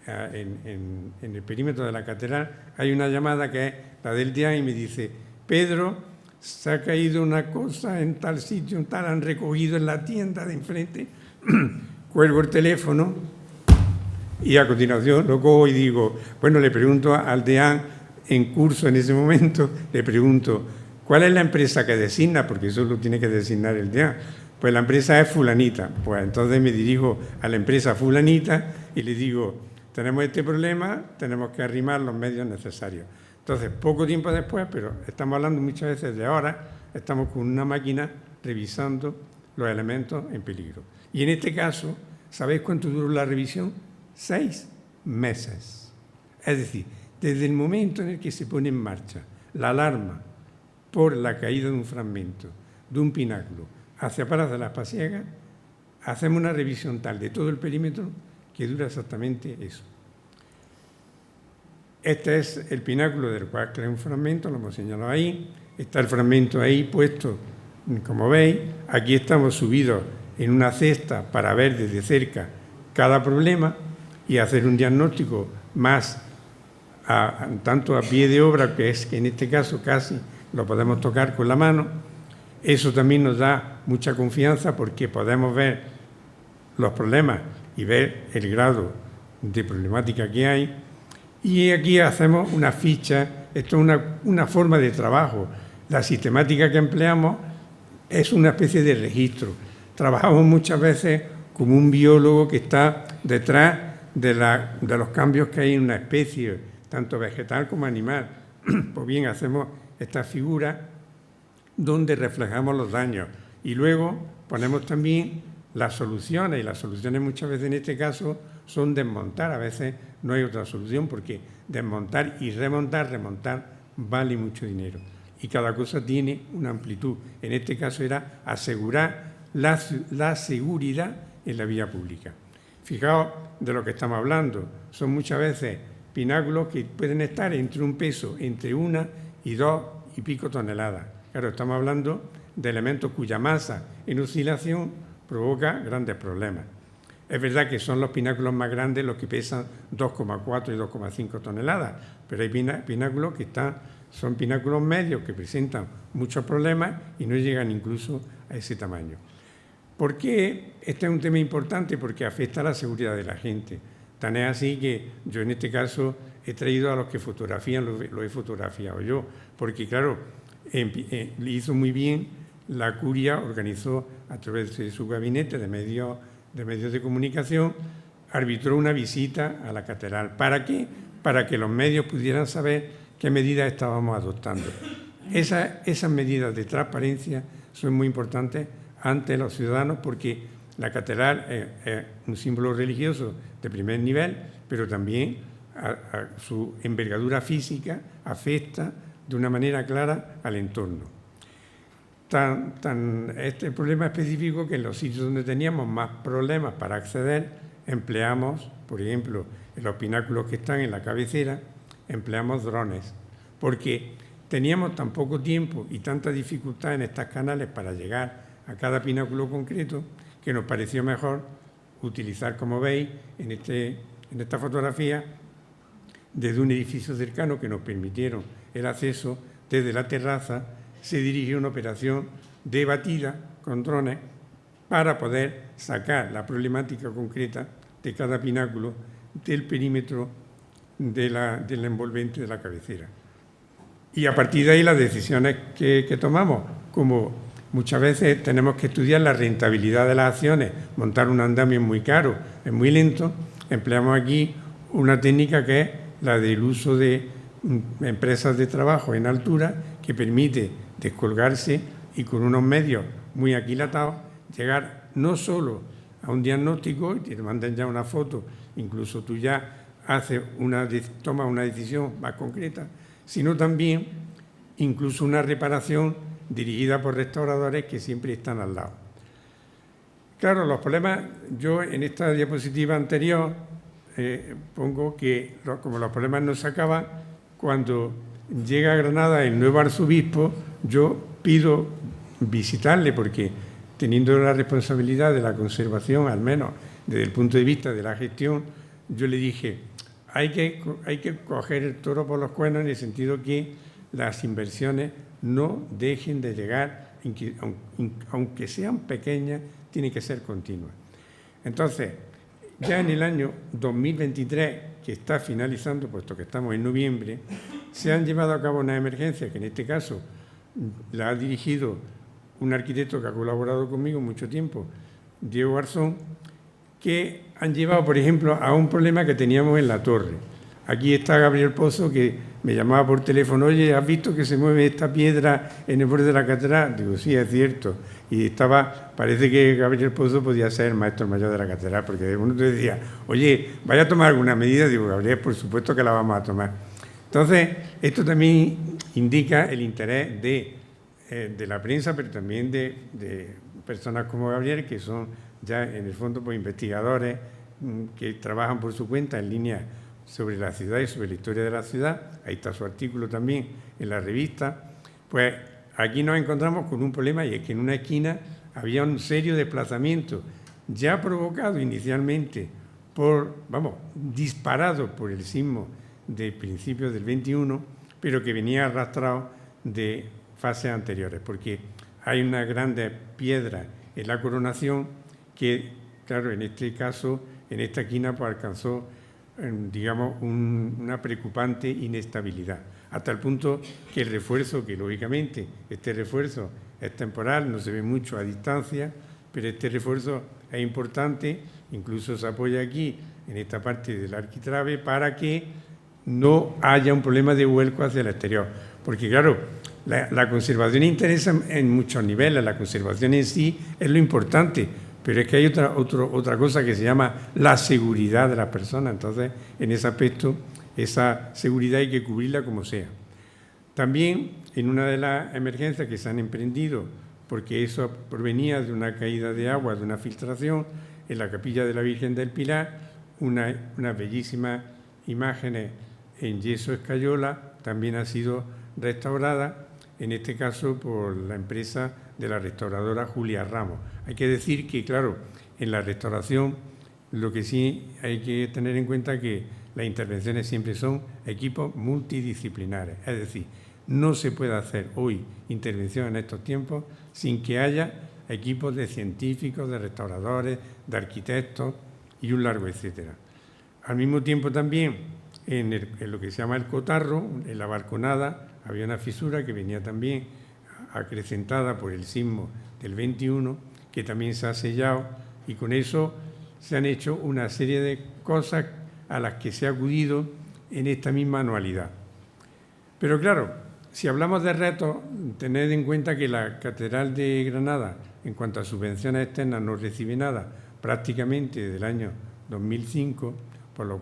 en el perímetro de la catedral, hay una llamada que es la del DEAN y me dice: Pedro, se ha caído una cosa en tal sitio, en tal, han recogido en la tienda de enfrente. Cuelgo el teléfono y a continuación lo cojo y digo, bueno, le pregunto al DEAN en curso en ese momento, le pregunto, ¿cuál es la empresa que designa? Porque eso lo tiene que designar el DEAN. Pues la empresa es fulanita. Pues entonces me dirijo a la empresa fulanita y le digo, tenemos este problema, tenemos que arrimar los medios necesarios. Entonces, poco tiempo después, pero estamos hablando muchas veces de ahora, estamos con una máquina revisando los elementos en peligro. Y en este caso, ¿sabéis cuánto duró la revisión? 6 meses. Es decir, desde el momento en el que se pone en marcha la alarma por la caída de un fragmento, de un pináculo, hacia Plaza de las Pasiegas, hacemos una revisión tal de todo el perímetro que dura exactamente eso. Este es el pináculo del cual crea un fragmento, lo hemos señalado ahí. Está el fragmento ahí puesto, como veis. Aquí estamos subidos en una cesta para ver desde cerca cada problema y hacer un diagnóstico más tanto a pie de obra, que es que en este caso casi lo podemos tocar con la mano. Eso también nos da mucha confianza porque podemos ver los problemas y ver el grado de problemática que hay. Y aquí hacemos una ficha, esto es una forma de trabajo. La sistemática que empleamos es una especie de registro. Trabajamos muchas veces como un biólogo que está detrás de los cambios que hay en una especie, tanto vegetal como animal. Pues bien, hacemos esta figura donde reflejamos los daños y luego ponemos también las soluciones, y las soluciones muchas veces en este caso son desmontar, a veces no hay otra solución porque desmontar y remontar vale mucho dinero y cada cosa tiene una amplitud. En este caso era asegurar la seguridad en la vía pública. Fijaos de lo que estamos hablando, son muchas veces pináculos que pueden estar entre un peso entre 1 y 2 y pico toneladas. Claro, estamos hablando de elementos cuya masa en oscilación provoca grandes problemas. Es verdad que son los pináculos más grandes los que pesan 2,4 y 2,5 toneladas, pero hay pináculos que son pináculos medios que presentan muchos problemas y no llegan incluso a ese tamaño. ¿Por qué? Este es un tema importante porque afecta a la seguridad de la gente. Tan es así que yo en este caso he traído a los que fotografían, lo he fotografiado yo, porque claro, le hizo muy bien, la curia organizó a través de su gabinete de medios de comunicación, arbitró una visita a la catedral. ¿Para qué? Para que los medios pudieran saber qué medidas estábamos adoptando. Esas medidas de transparencia son muy importantes ante los ciudadanos porque la catedral es un símbolo religioso de primer nivel, pero también a su envergadura física afecta de una manera clara al entorno. Este problema específico que en los sitios donde teníamos más problemas para acceder, empleamos, por ejemplo, en los pináculos que están en la cabecera, empleamos drones, porque teníamos tan poco tiempo y tanta dificultad en estas canales para llegar a cada pináculo concreto que nos pareció mejor utilizar, como veis, en esta fotografía, desde un edificio cercano que nos permitieron el acceso desde la terraza, se dirigió una operación de batida con drones para poder sacar la problemática concreta de cada pináculo del perímetro del envolvente de la cabecera. Y a partir de ahí las decisiones que tomamos, como muchas veces tenemos que estudiar la rentabilidad de las acciones, montar un andamio es muy caro, es muy lento, empleamos aquí una técnica que es la del uso de empresas de trabajo en altura que permite descolgarse y con unos medios muy aquilatados llegar no solo a un diagnóstico y te mandan ya una foto, incluso tú ya tomas una decisión más concreta, sino también incluso una reparación dirigida por restauradores que siempre están al lado. Claro, los problemas, yo en esta diapositiva anterior pongo que como los problemas no se acaban, cuando llega a Granada el nuevo arzobispo, yo pido visitarle porque teniendo la responsabilidad de la conservación, al menos desde el punto de vista de la gestión, yo le dije, hay que coger el toro por los cuernos en el sentido que las inversiones no dejen de llegar, aunque sean pequeñas, tienen que ser continuas. Entonces, ya en el año 2023, que está finalizando, puesto que estamos en noviembre, se han llevado a cabo unas emergencias, que en este caso la ha dirigido un arquitecto que ha colaborado conmigo mucho tiempo, Diego Garzón, que han llevado, por ejemplo, a un problema que teníamos en la torre. Aquí está Gabriel Pozo, que me llamaba por teléfono, oye, ¿has visto que se mueve esta piedra en el borde de la catedral? Digo, sí, es cierto. Y parece que Gabriel Pozo podía ser el maestro mayor de la catedral, porque de uno te decía, oye, ¿vaya a tomar alguna medida? Digo, Gabriel, por supuesto que la vamos a tomar. Entonces, esto también indica el interés de la prensa, pero también de personas como Gabriel, que son ya en el fondo pues, investigadores que trabajan por su cuenta en línea sobre la ciudad y sobre la historia de la ciudad. Ahí está su artículo también en la revista. Pues aquí nos encontramos con un problema, y es que en una esquina había un serio desplazamiento ya provocado inicialmente disparado por el sismo de principios del 21, pero que venía arrastrado de fases anteriores, porque hay una grande piedra en la coronación que, claro, en este caso, en esta esquina, pues alcanzó, digamos, una preocupante inestabilidad, hasta el punto que el refuerzo, que lógicamente este refuerzo es temporal, no se ve mucho a distancia, pero este refuerzo es importante, incluso se apoya aquí, en esta parte del arquitrabe, para que no haya un problema de vuelco hacia el exterior. Porque, claro, la conservación interesa en muchos niveles, la conservación en sí es lo importante, pero es que hay otra cosa que se llama la seguridad de las personas. Entonces, en ese aspecto, esa seguridad hay que cubrirla como sea. También, en una de las emergencias que se han emprendido, porque eso provenía de una caída de agua, de una filtración, en la capilla de la Virgen del Pilar, unas bellísimas imágenes en yeso escayola, también ha sido restaurada, en este caso por la empresa de la restauradora Julia Ramos. Hay que decir que, claro, en la restauración lo que sí hay que tener en cuenta es que las intervenciones siempre son equipos multidisciplinares, es decir, no se puede hacer hoy intervención en estos tiempos sin que haya equipos de científicos, de restauradores, de arquitectos y un largo etcétera. Al mismo tiempo también, en lo que se llama el cotarro, en la balconada, había una fisura que venía también acrecentada por el sismo del 21, que también se ha sellado, y con eso se han hecho una serie de cosas a las que se ha acudido en esta misma anualidad. Pero claro, si hablamos de retos, tened en cuenta que la Catedral de Granada, en cuanto a subvenciones externas, no recibe nada prácticamente desde el año 2005, con lo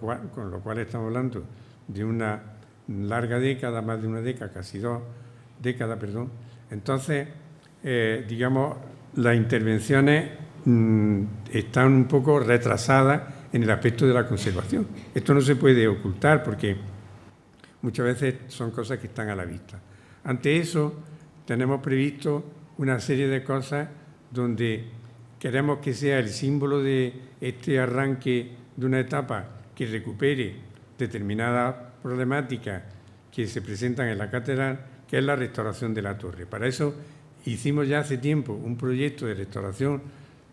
cual estamos hablando de una larga década, más de una década, casi 2 décadas, perdón. Entonces, digamos, las intervenciones están un poco retrasadas en el aspecto de la conservación. Esto no se puede ocultar porque muchas veces son cosas que están a la vista. Ante eso, tenemos previsto una serie de cosas donde queremos que sea el símbolo de este arranque de una etapa que recupere determinadas problemáticas que se presentan en la catedral, que es la restauración de la torre. Para eso hicimos ya hace tiempo un proyecto de restauración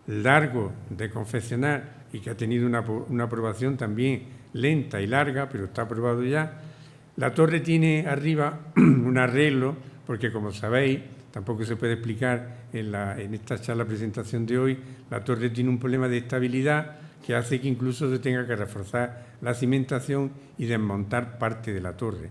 largo de confeccionar y que ha tenido una aprobación también lenta y larga, pero está aprobado ya. La torre tiene arriba un arreglo, porque como sabéis, tampoco se puede explicar en esta charla presentación de hoy, la torre tiene un problema de estabilidad que hace que incluso se tenga que reforzar la cimentación y desmontar parte de la torre.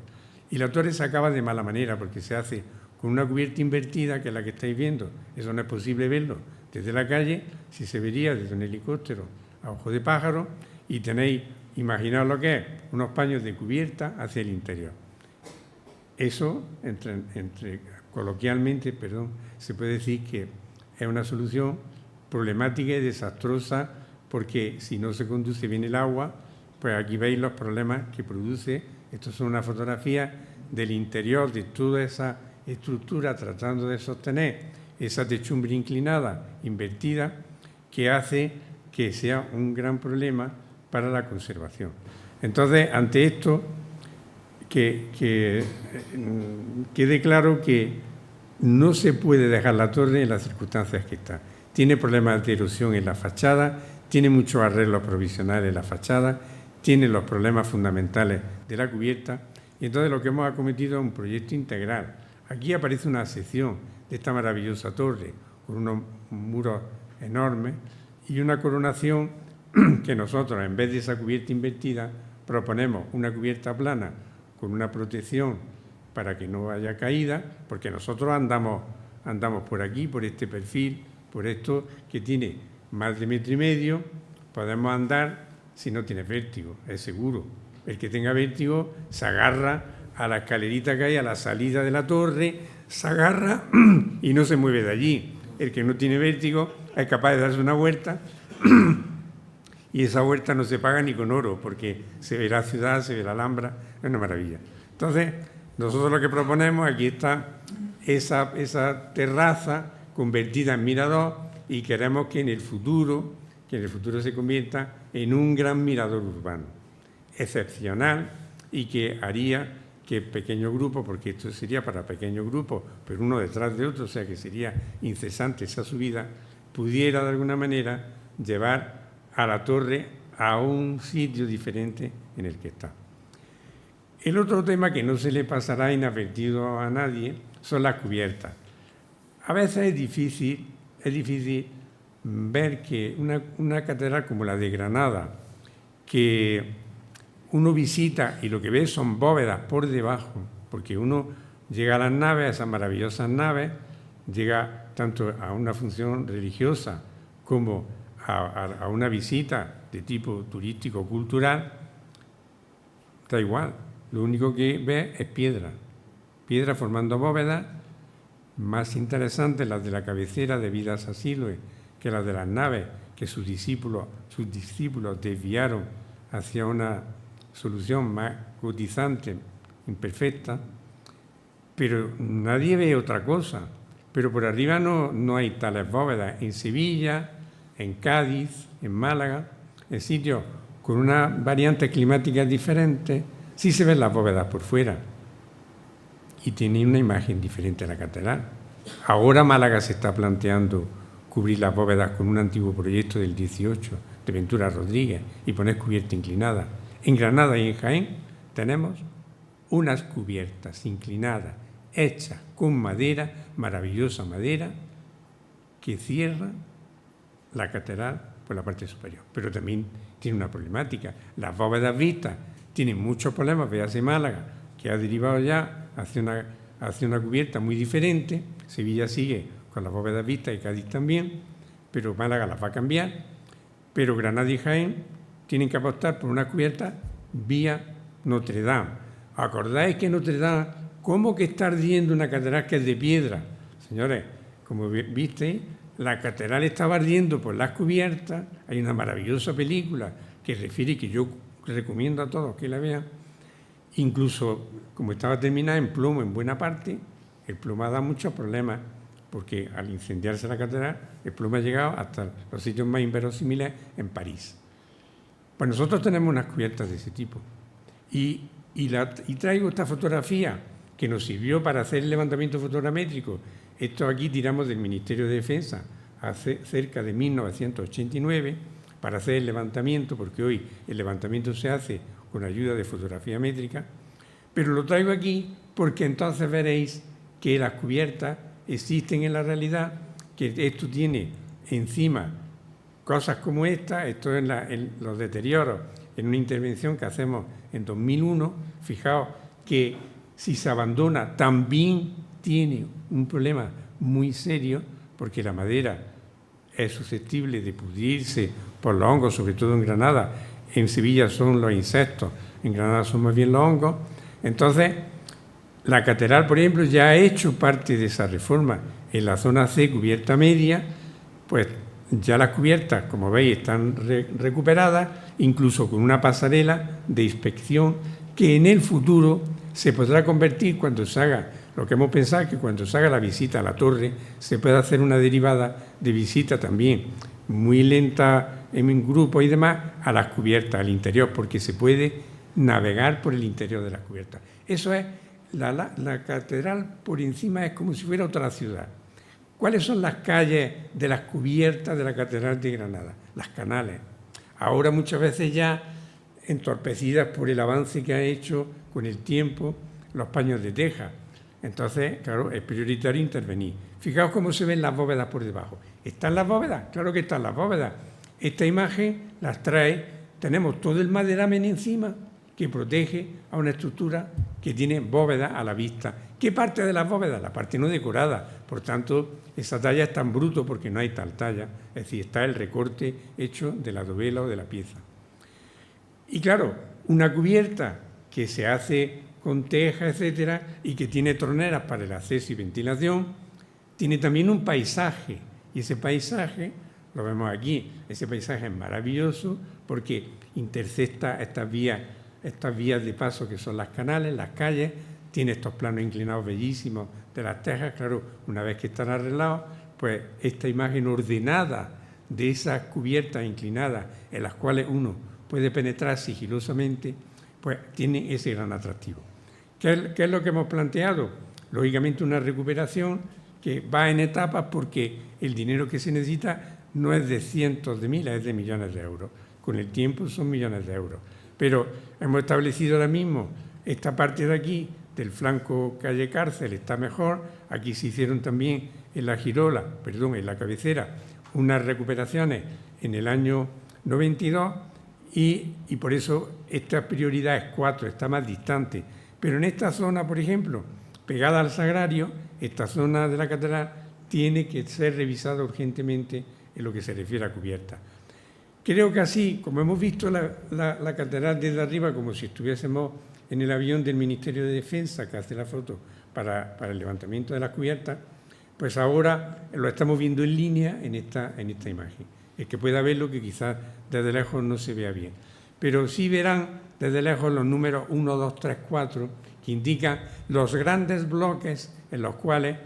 Y la torre se acaba de mala manera porque se hace con una cubierta invertida, que es la que estáis viendo. Eso no es posible verlo desde la calle, si se vería desde un helicóptero a ojo de pájaro, y tenéis, imaginaos lo que es, unos paños de cubierta hacia el interior. Eso, coloquialmente, se puede decir que es una solución problemática y desastrosa, porque si no se conduce bien el agua, pues aquí veis los problemas que produce. Estas son unas fotografías del interior de toda esa estructura tratando de sostener esa techumbre inclinada, invertida, que hace que sea un gran problema para la conservación. Entonces, ante esto, que quede claro que no se puede dejar la torre en las circunstancias que está. Tiene problemas de erosión en la fachada, tiene muchos arreglos provisionales en la fachada, tiene los problemas fundamentales de la cubierta, y entonces lo que hemos acometido es un proyecto integral. Aquí aparece una sección de esta maravillosa torre, con unos muros enormes y una coronación que nosotros, en vez de esa cubierta invertida, proponemos una cubierta plana con una protección para que no haya caída, porque nosotros andamos por aquí, por este perfil, por esto que tiene más de 1,5 metros, podemos andar si no tiene vértigo, es seguro. El que tenga vértigo se agarra a la escalerita que hay a la salida de la torre, se agarra y no se mueve de allí. El que no tiene vértigo es capaz de darse una vuelta y esa vuelta no se paga ni con oro, porque se ve la ciudad, se ve la Alhambra, es una maravilla. Entonces, nosotros lo que proponemos, aquí está esa terraza convertida en mirador, y queremos que en el futuro se convierta en un gran mirador urbano, excepcional, y que haría que pequeños grupos, porque esto sería para pequeños grupos, pero uno detrás de otro, o sea que sería incesante esa subida, pudiera de alguna manera llevar a la torre a un sitio diferente en el que está. El otro tema que no se le pasará inadvertido a nadie son las cubiertas. A veces es difícil ver que una catedral como la de Granada, que uno visita y lo que ve son bóvedas por debajo, porque uno llega a las naves, a esas maravillosas naves, llega tanto a una función religiosa como a una visita de tipo turístico cultural, da igual, lo único que ve es piedra formando bóvedas, más interesantes las de la cabecera de Vidas Asiloe que las de las naves, que sus discípulos desviaron hacia una solución más gotizante, imperfecta, pero nadie ve otra cosa. Pero por arriba no hay tales bóvedas. En Sevilla, en Cádiz, en Málaga, en sitios con unas variantes climáticas diferentes, sí se ven las bóvedas por fuera y tiene una imagen diferente a la catedral. Ahora Málaga se está planteando cubrir las bóvedas con un antiguo proyecto del 18 de Ventura Rodríguez y poner cubierta inclinada. En Granada y en Jaén tenemos unas cubiertas inclinadas hechas con madera, maravillosa madera, que cierra la catedral por la parte superior. Pero también tiene una problemática. Las bóvedas vistas tienen muchos problemas. Véase Málaga, que ha derivado ya hacia una cubierta muy diferente. Sevilla sigue con las bóvedas vistas y Cádiz también, pero Málaga las va a cambiar. Pero Granada y Jaén tienen que apostar por una cubierta vía Notre Dame. ¿Acordáis que Notre Dame, cómo que está ardiendo una catedral que es de piedra? Señores, como visteis, la catedral estaba ardiendo por las cubiertas. Hay una maravillosa película que refiere, que yo recomiendo a todos que la vean. Incluso, como estaba terminada en plomo en buena parte, el plomo ha dado muchos problemas, porque al incendiarse la catedral, el plomo ha llegado hasta los sitios más inverosímiles en París. Pues nosotros tenemos unas cubiertas de ese tipo. Y traigo esta fotografía que nos sirvió para hacer el levantamiento fotogramétrico. Esto aquí tiramos del Ministerio de Defensa hace cerca de 1989 para hacer el levantamiento, porque hoy el levantamiento se hace con ayuda de fotografía métrica, pero lo traigo aquí porque entonces veréis que las cubiertas existen en la realidad, que esto tiene encima cosas como esta. Esto es en los deterioros, en una intervención que hacemos en 2001. Fijaos que si se abandona también tiene un problema muy serio, porque la madera es susceptible de pudrirse por los hongos, sobre todo en Granada. En Sevilla son los insectos, en Granada son más bien los hongos. Entonces, la catedral, por ejemplo, ya ha hecho parte de esa reforma. En la zona C, cubierta media, pues ya las cubiertas, como veis, están recuperadas, incluso con una pasarela de inspección que en el futuro se podrá convertir cuando se haga, lo que hemos pensado es que cuando se haga la visita a la torre se puede hacer una derivada de visita también muy lenta en grupo y demás a las cubiertas, al interior, porque se puede navegar por el interior de las cubiertas. Eso es, la catedral por encima es como si fuera otra ciudad. ¿Cuáles son las calles de las cubiertas de la Catedral de Granada? Las canales. Ahora muchas veces ya entorpecidas por el avance que ha hecho con el tiempo los paños de teja. Entonces, claro, es prioritario intervenir. Fijaos cómo se ven las bóvedas por debajo. ¿Están las bóvedas? Claro que están las bóvedas. Esta imagen las trae, tenemos todo el maderamen encima que protege a una estructura que tiene bóveda a la vista. ¿Qué parte de las bóvedas? La parte no decorada. Por tanto, esa talla es tan bruto porque no hay tal talla. Es decir, está el recorte hecho de la dovela o de la pieza. Y claro, una cubierta que se hace con teja, etcétera, y que tiene troneras para el acceso y ventilación, tiene también un paisaje. Y ese paisaje, lo vemos aquí, ese paisaje es maravilloso porque intercepta estas vías de paso que son las canales, las calles, tiene estos planos inclinados bellísimos de las tejas. Claro, una vez que están arreglados, pues esta imagen ordenada de esas cubiertas inclinadas en las cuales uno puede penetrar sigilosamente, pues tiene ese gran atractivo. ¿Qué es lo que hemos planteado? Lógicamente una recuperación que va en etapas porque el dinero que se necesita no es de cientos de miles, es de millones de euros. Con el tiempo son millones de euros. Pero hemos establecido ahora mismo esta parte de aquí, del flanco calle Cárcel, está mejor. Aquí se hicieron también en la cabecera, unas recuperaciones en el año 92 y por eso esta prioridad es 4, está más distante. Pero en esta zona, por ejemplo, pegada al Sagrario, esta zona de la catedral tiene que ser revisada urgentemente en lo que se refiere a cubierta. Creo que así, como hemos visto la catedral desde arriba, como si estuviésemos en el avión del Ministerio de Defensa que hace la foto para el levantamiento de las cubiertas, pues ahora lo estamos viendo en línea en esta imagen. El que pueda verlo, que quizás desde lejos no se vea bien. Pero sí verán desde lejos los números 1, 2, 3, 4, que indican los grandes bloques en los cuales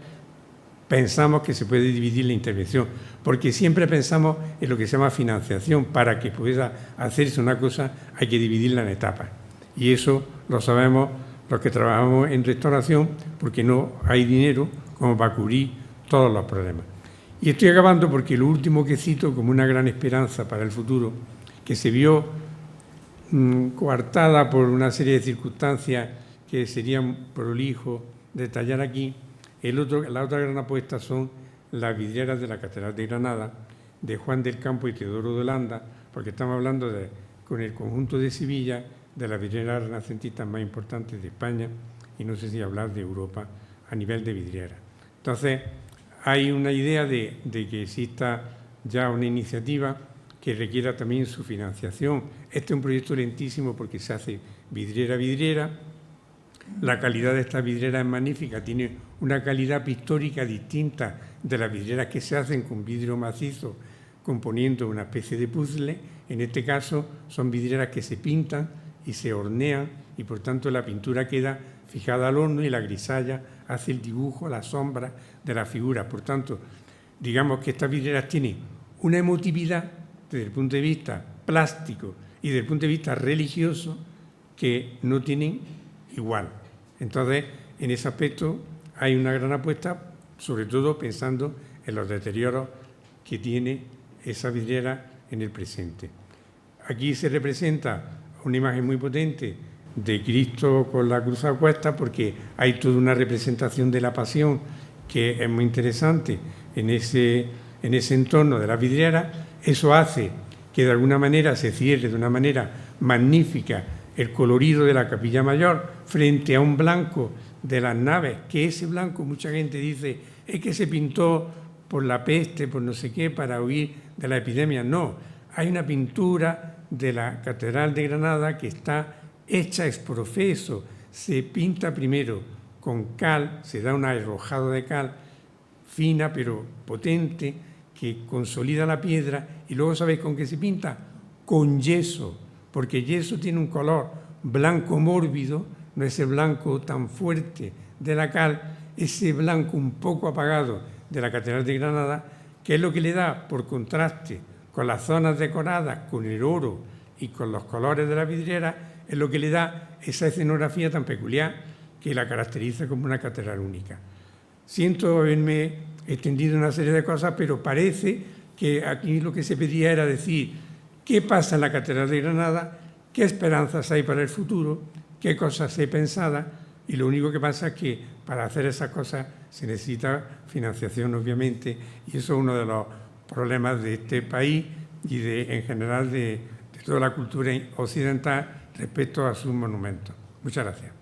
pensamos que se puede dividir la intervención, porque siempre pensamos en lo que se llama financiación. Para que pueda hacerse una cosa hay que dividirla en etapas. Y eso lo sabemos los que trabajamos en restauración, porque no hay dinero como para cubrir todos los problemas. Y estoy acabando porque lo último que cito como una gran esperanza para el futuro, que se vio coartada por una serie de circunstancias que serían prolijo detallar aquí. La otra gran apuesta son las vidrieras de la Catedral de Granada, de Juan del Campo y Teodoro de Holanda, porque estamos hablando con el conjunto de Sevilla, de las vidrieras renacentistas más importantes de España, y no sé si hablar de Europa a nivel de vidriera. Entonces, hay una idea de que exista ya una iniciativa que requiera también su financiación. Este es un proyecto lentísimo porque se hace vidriera a vidriera. La calidad de esta vidriera es magnífica, tiene una calidad pictórica distinta de las vidrieras que se hacen con vidrio macizo, componiendo una especie de puzzle. En este caso son vidrieras que se pintan y se hornean y por tanto la pintura queda fijada al horno y la grisalla hace el dibujo, la sombra de la figura. Por tanto, digamos que estas vidrieras tienen una emotividad desde el punto de vista plástico y desde el punto de vista religioso que no tienen igual. Entonces, en ese aspecto hay una gran apuesta, sobre todo pensando en los deterioros que tiene esa vidriera en el presente. Aquí se representa una imagen muy potente de Cristo con la cruz a cuestas, porque hay toda una representación de la pasión que es muy interesante en ese entorno de la vidriera. Eso hace que de alguna manera se cierre de una manera magnífica el colorido de la capilla mayor frente a un blanco de las naves, que ese blanco mucha gente dice es que se pintó por la peste, por no sé qué, para huir de la epidemia. No, hay una pintura de la Catedral de Granada que está hecha ex profeso. Se pinta primero con cal, se da un arrojado de cal fina pero potente, que consolida la piedra y luego ¿sabéis con qué se pinta? Con yeso, porque yeso tiene un color blanco mórbido, no ese blanco tan fuerte de la cal, ese blanco un poco apagado de la Catedral de Granada, que es lo que le da, por contraste con las zonas decoradas, con el oro y con los colores de la vidriera, es lo que le da esa escenografía tan peculiar que la caracteriza como una catedral única. Siento haberme extendido una serie de cosas, pero parece que aquí lo que se pedía era decir qué pasa en la Catedral de Granada, qué esperanzas hay para el futuro, qué cosas hay pensadas, y lo único que pasa es que para hacer esas cosas se necesita financiación, obviamente, y eso es uno de los problemas de este país y en general de toda la cultura occidental respecto a sus monumentos. Muchas gracias.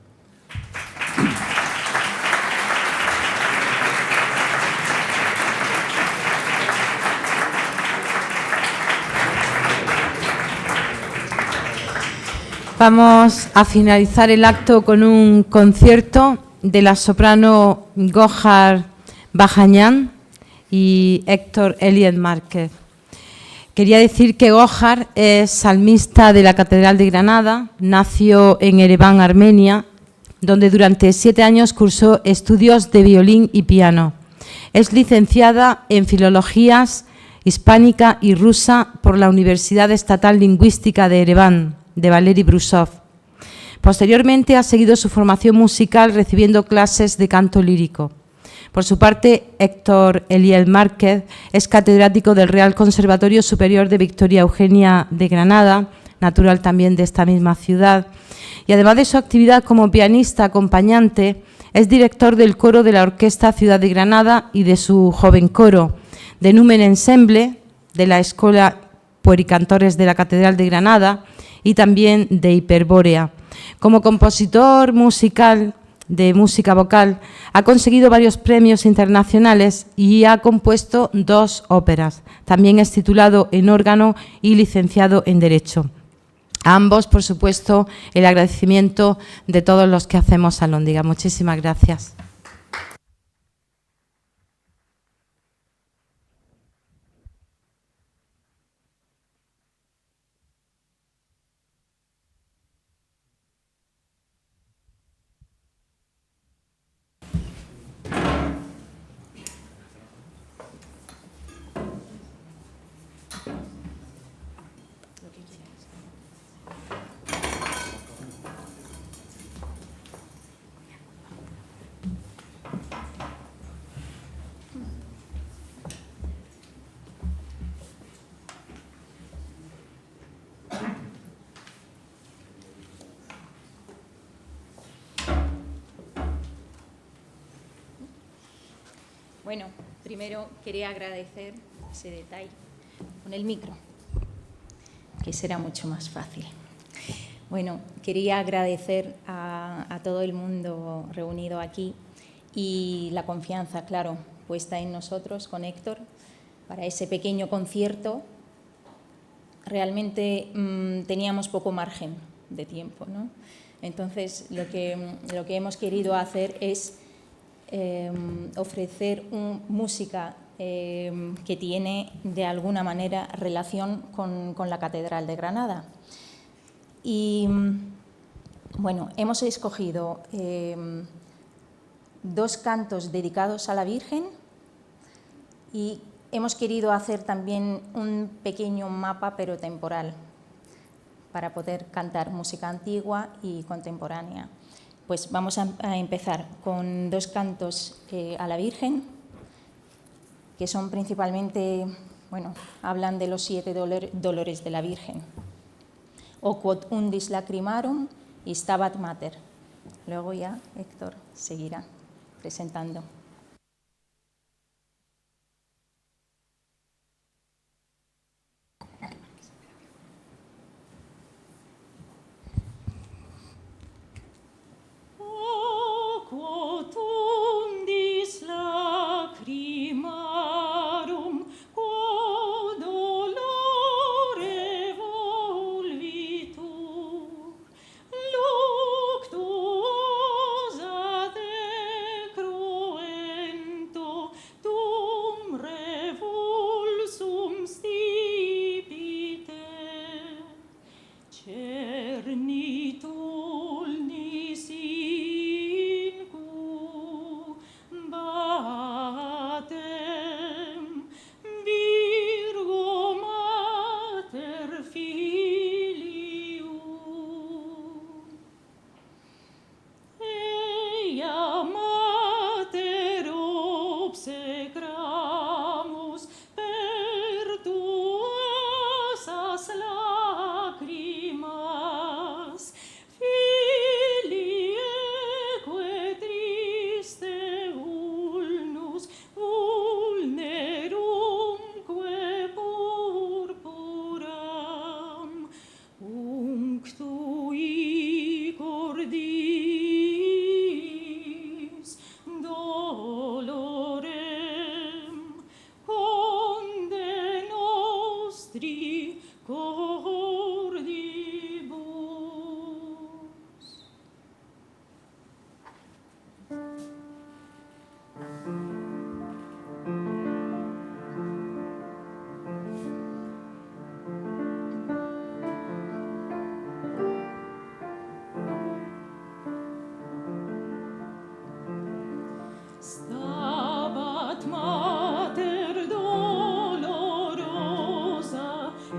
Vamos a finalizar el acto con un concierto de la soprano Gohar Bajañán y Héctor Elías Márquez. Quería decir que Gohar es salmista de la Catedral de Granada, nació en Ereván, Armenia, donde durante 7 años cursó estudios de violín y piano. Es licenciada en Filologías Hispánica y Rusa por la Universidad Estatal Lingüística de Ereván, de Valery Brusov. Posteriormente ha seguido su formación musical recibiendo clases de canto lírico. Por su parte, Héctor Elías Márquez es catedrático del Real Conservatorio Superior de Victoria Eugenia de Granada, natural también de esta misma ciudad, y además de su actividad como pianista acompañante, es director del coro de la Orquesta Ciudad de Granada y de su joven coro, de Numen Ensemble, de la Escuela Puericantores de la Catedral de Granada y también de Hiperbórea. Como compositor musical de música vocal, ha conseguido varios premios internacionales y ha compuesto 2 óperas. También es titulado en órgano y licenciado en Derecho. A ambos, por supuesto, el agradecimiento de todos los que hacemos Alhóndiga. Muchísimas gracias. Bueno, primero quería agradecer ese detalle con el micro, que será mucho más fácil. Bueno, quería agradecer a todo el mundo reunido aquí y la confianza, claro, puesta en nosotros con Héctor para ese pequeño concierto. Realmente teníamos poco margen de tiempo, ¿no? Entonces, lo que hemos querido hacer es ofrecer música que tiene de alguna manera relación con la Catedral de Granada. Y bueno, hemos escogido 2 cantos dedicados a la Virgen y hemos querido hacer también un pequeño mapa, pero temporal, para poder cantar música antigua y contemporánea. Pues vamos a empezar con 2 cantos a la Virgen, que son principalmente, bueno, hablan de los 7 dolores de la Virgen. O quod undis lacrimarum y Stabat Mater. Luego ya Héctor seguirá presentando. Luctuosa de cruel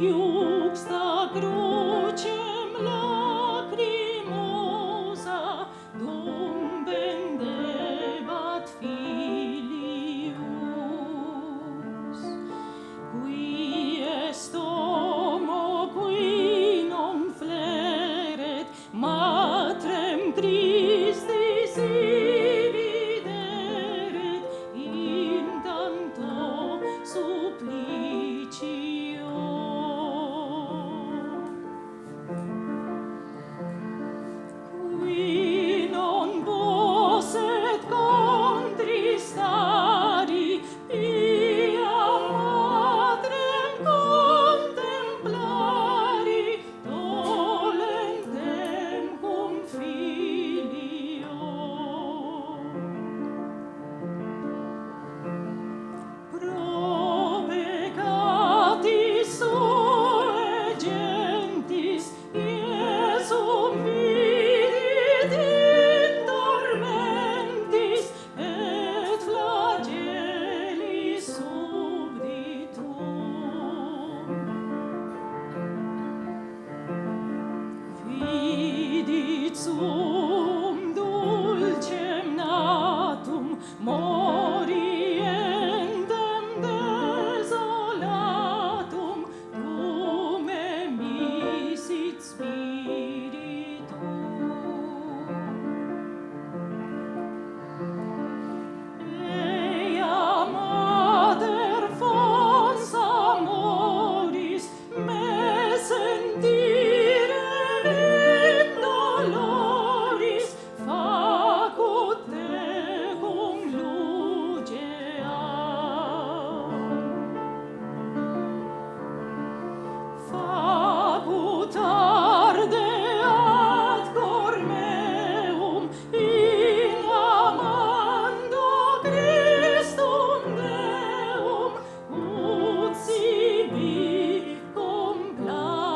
iuxta crucem lacrimosa dum bendebat filius, qui est homo qui non fleret matrem Christi sivi in tanto supplicio. Qui non posset contristari pia matrem contemplari dolentem cum filio. Peccatis suae gentis Iesum vidit in tormentis et flagellis subditum. Vidit sum dulcem natum morientem desolatum cum emisit spiritum. Ea mater fons amoris me sentire in doloris facut tecum luceam. Facut arde ad cor meum in amando Christum Deum ut sibi complaceam.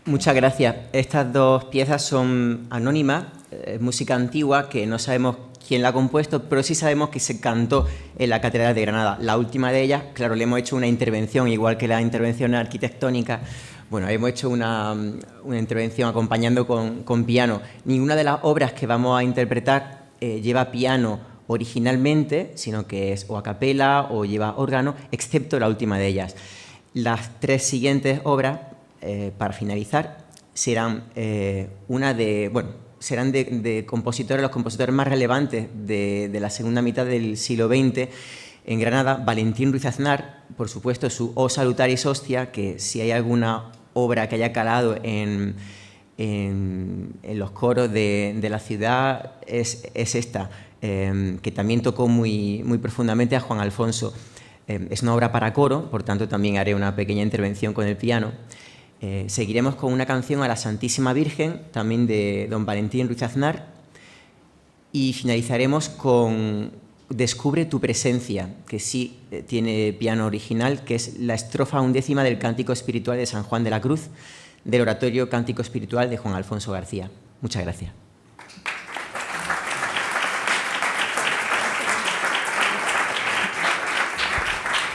Muchas gracias. Estas dos piezas son anónimas, música antigua que no sabemos quién la ha compuesto, pero sí sabemos que se cantó en la Catedral de Granada. La última de ellas, claro, le hemos hecho una intervención, igual que la intervención arquitectónica. Bueno, hemos hecho una intervención acompañando con piano. Ninguna de las obras que vamos a interpretar lleva piano originalmente, sino que es o a capela o lleva órgano, excepto la última de ellas. Las tres siguientes obras, para finalizar, serán serán de compositores, los compositores más relevantes de la segunda mitad del siglo XX en Granada. Valentín Ruiz Aznar, por supuesto, su O Salutaris Hostia, que si hay alguna obra que haya calado en los coros de la ciudad es esta, que también tocó muy profundamente a Juan Alfonso. Es una obra para coro, por tanto también haré una pequeña intervención con el piano. Seguiremos con una canción a la Santísima Virgen, también de don Valentín Ruiz Aznar, y finalizaremos con Descubre tu presencia, que sí tiene piano original, que es la estrofa 11ª del Cántico Espiritual de San Juan de la Cruz, del oratorio Cántico Espiritual de Juan Alfonso García. Muchas gracias.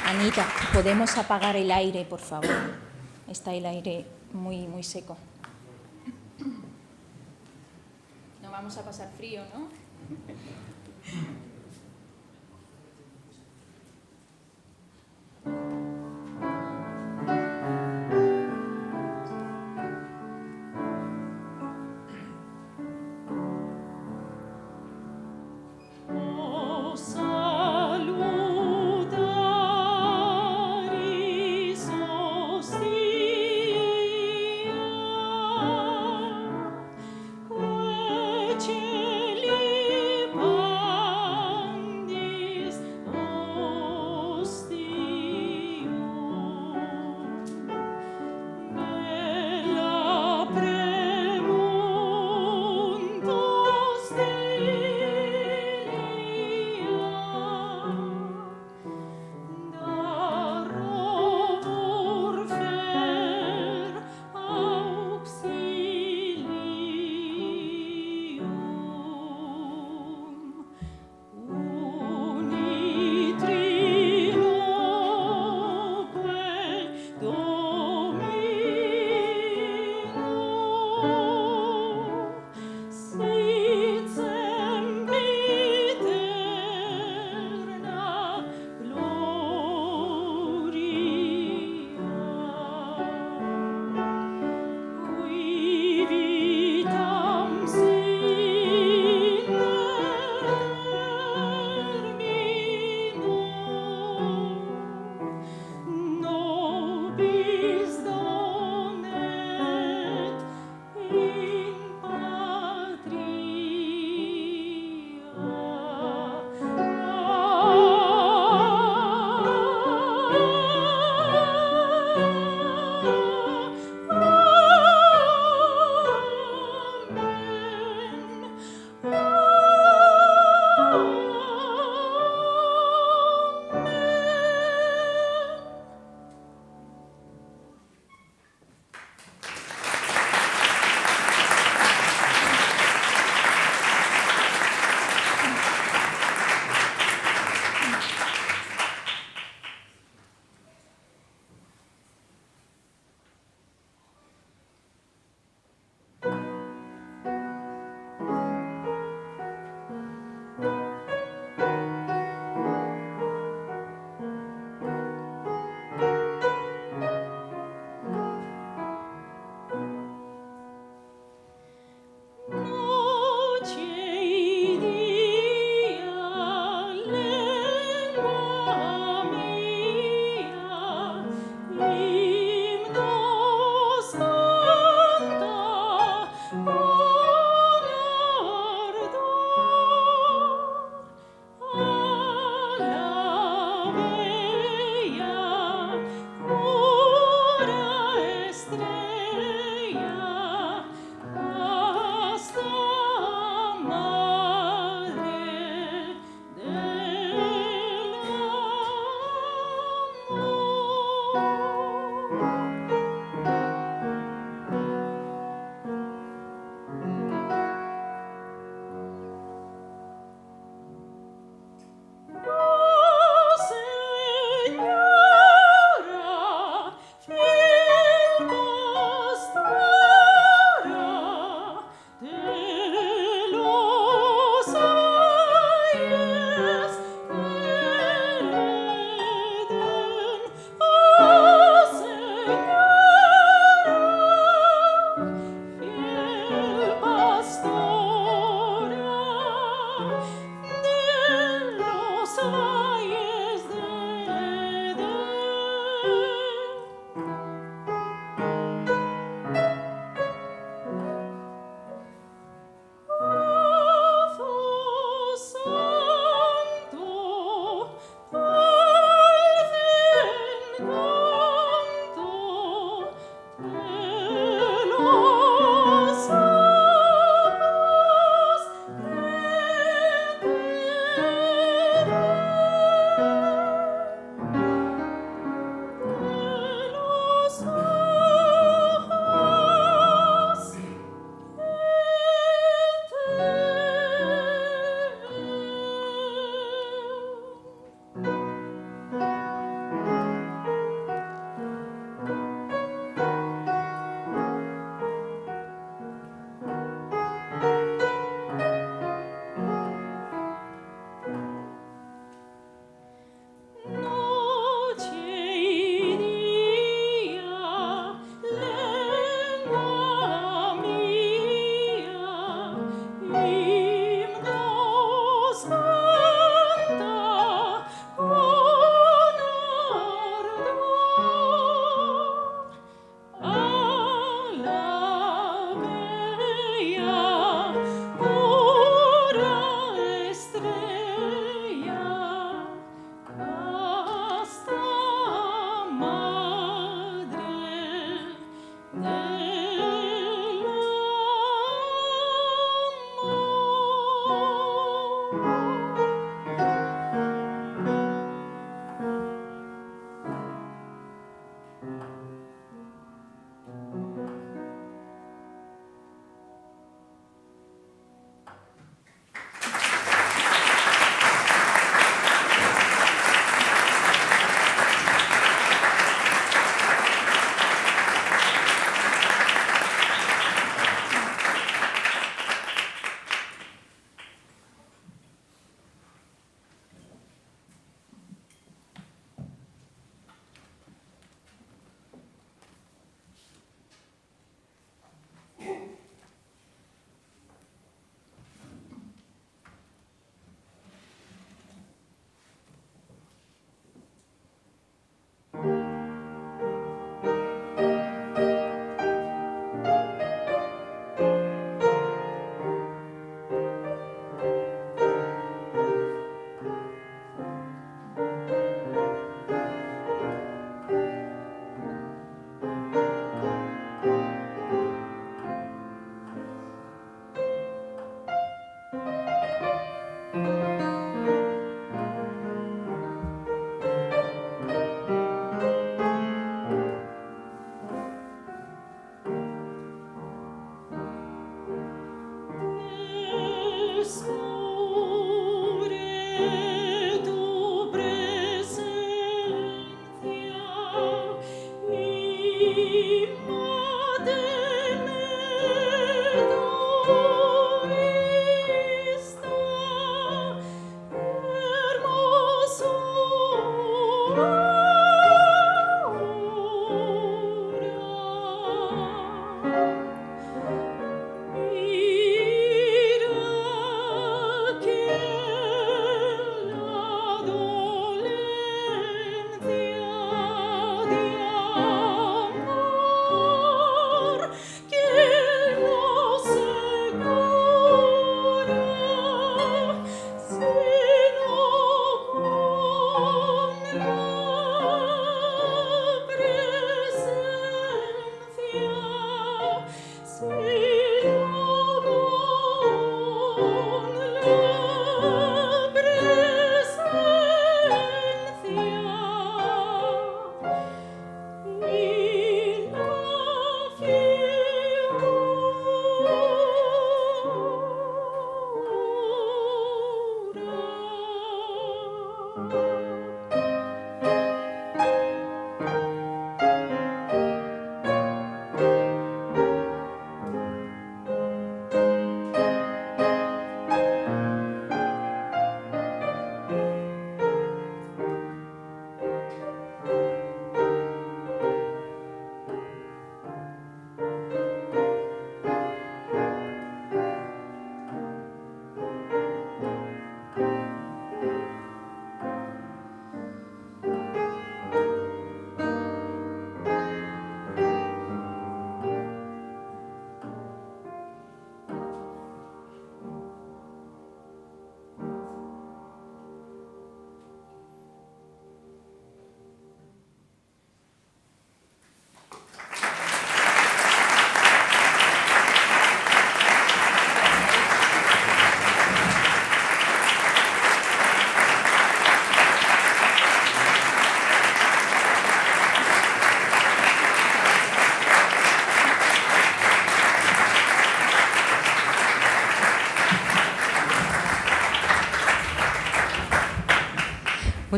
Anita, ¿podemos apagar el aire, por favor? Está el aire muy seco. No vamos a pasar frío, ¿no? Celi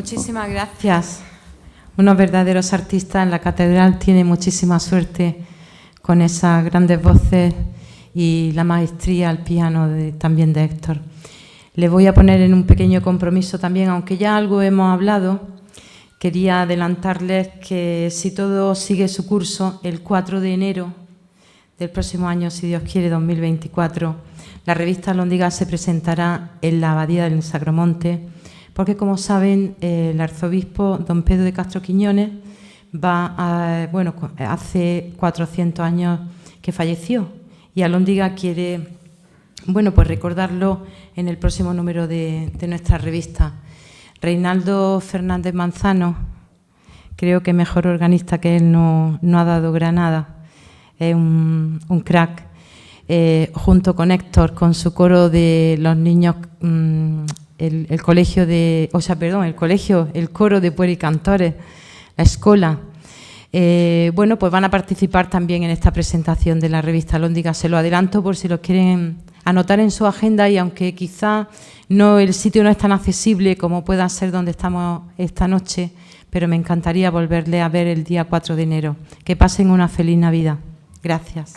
Muchísimas gracias. Unos verdaderos artistas en la catedral tienen muchísima suerte con esas grandes voces y la maestría al piano también de Héctor. Le voy a poner en un pequeño compromiso también, aunque ya algo hemos hablado. Quería adelantarles que si todo sigue su curso, el 4 de enero del próximo año, si Dios quiere, 2024, la revista Alhóndiga se presentará en la Abadía del Sacromonte, porque, como saben, el arzobispo don Pedro de Castro Quiñones hace 400 años que falleció, y Alhóndiga quiere, pues recordarlo en el próximo número de nuestra revista. Reinaldo Fernández Manzano, creo que mejor organista que él no ha dado Granada, es un crack, junto con Héctor, con su coro de los niños, el coro de puericantores, la escola. Pues van a participar también en esta presentación de la revista Alhóndiga. Se lo adelanto por si los quieren anotar en su agenda, y aunque quizá el sitio no es tan accesible como pueda ser donde estamos esta noche, pero me encantaría volverle a ver el día 4 de enero. Que pasen una feliz Navidad. Gracias.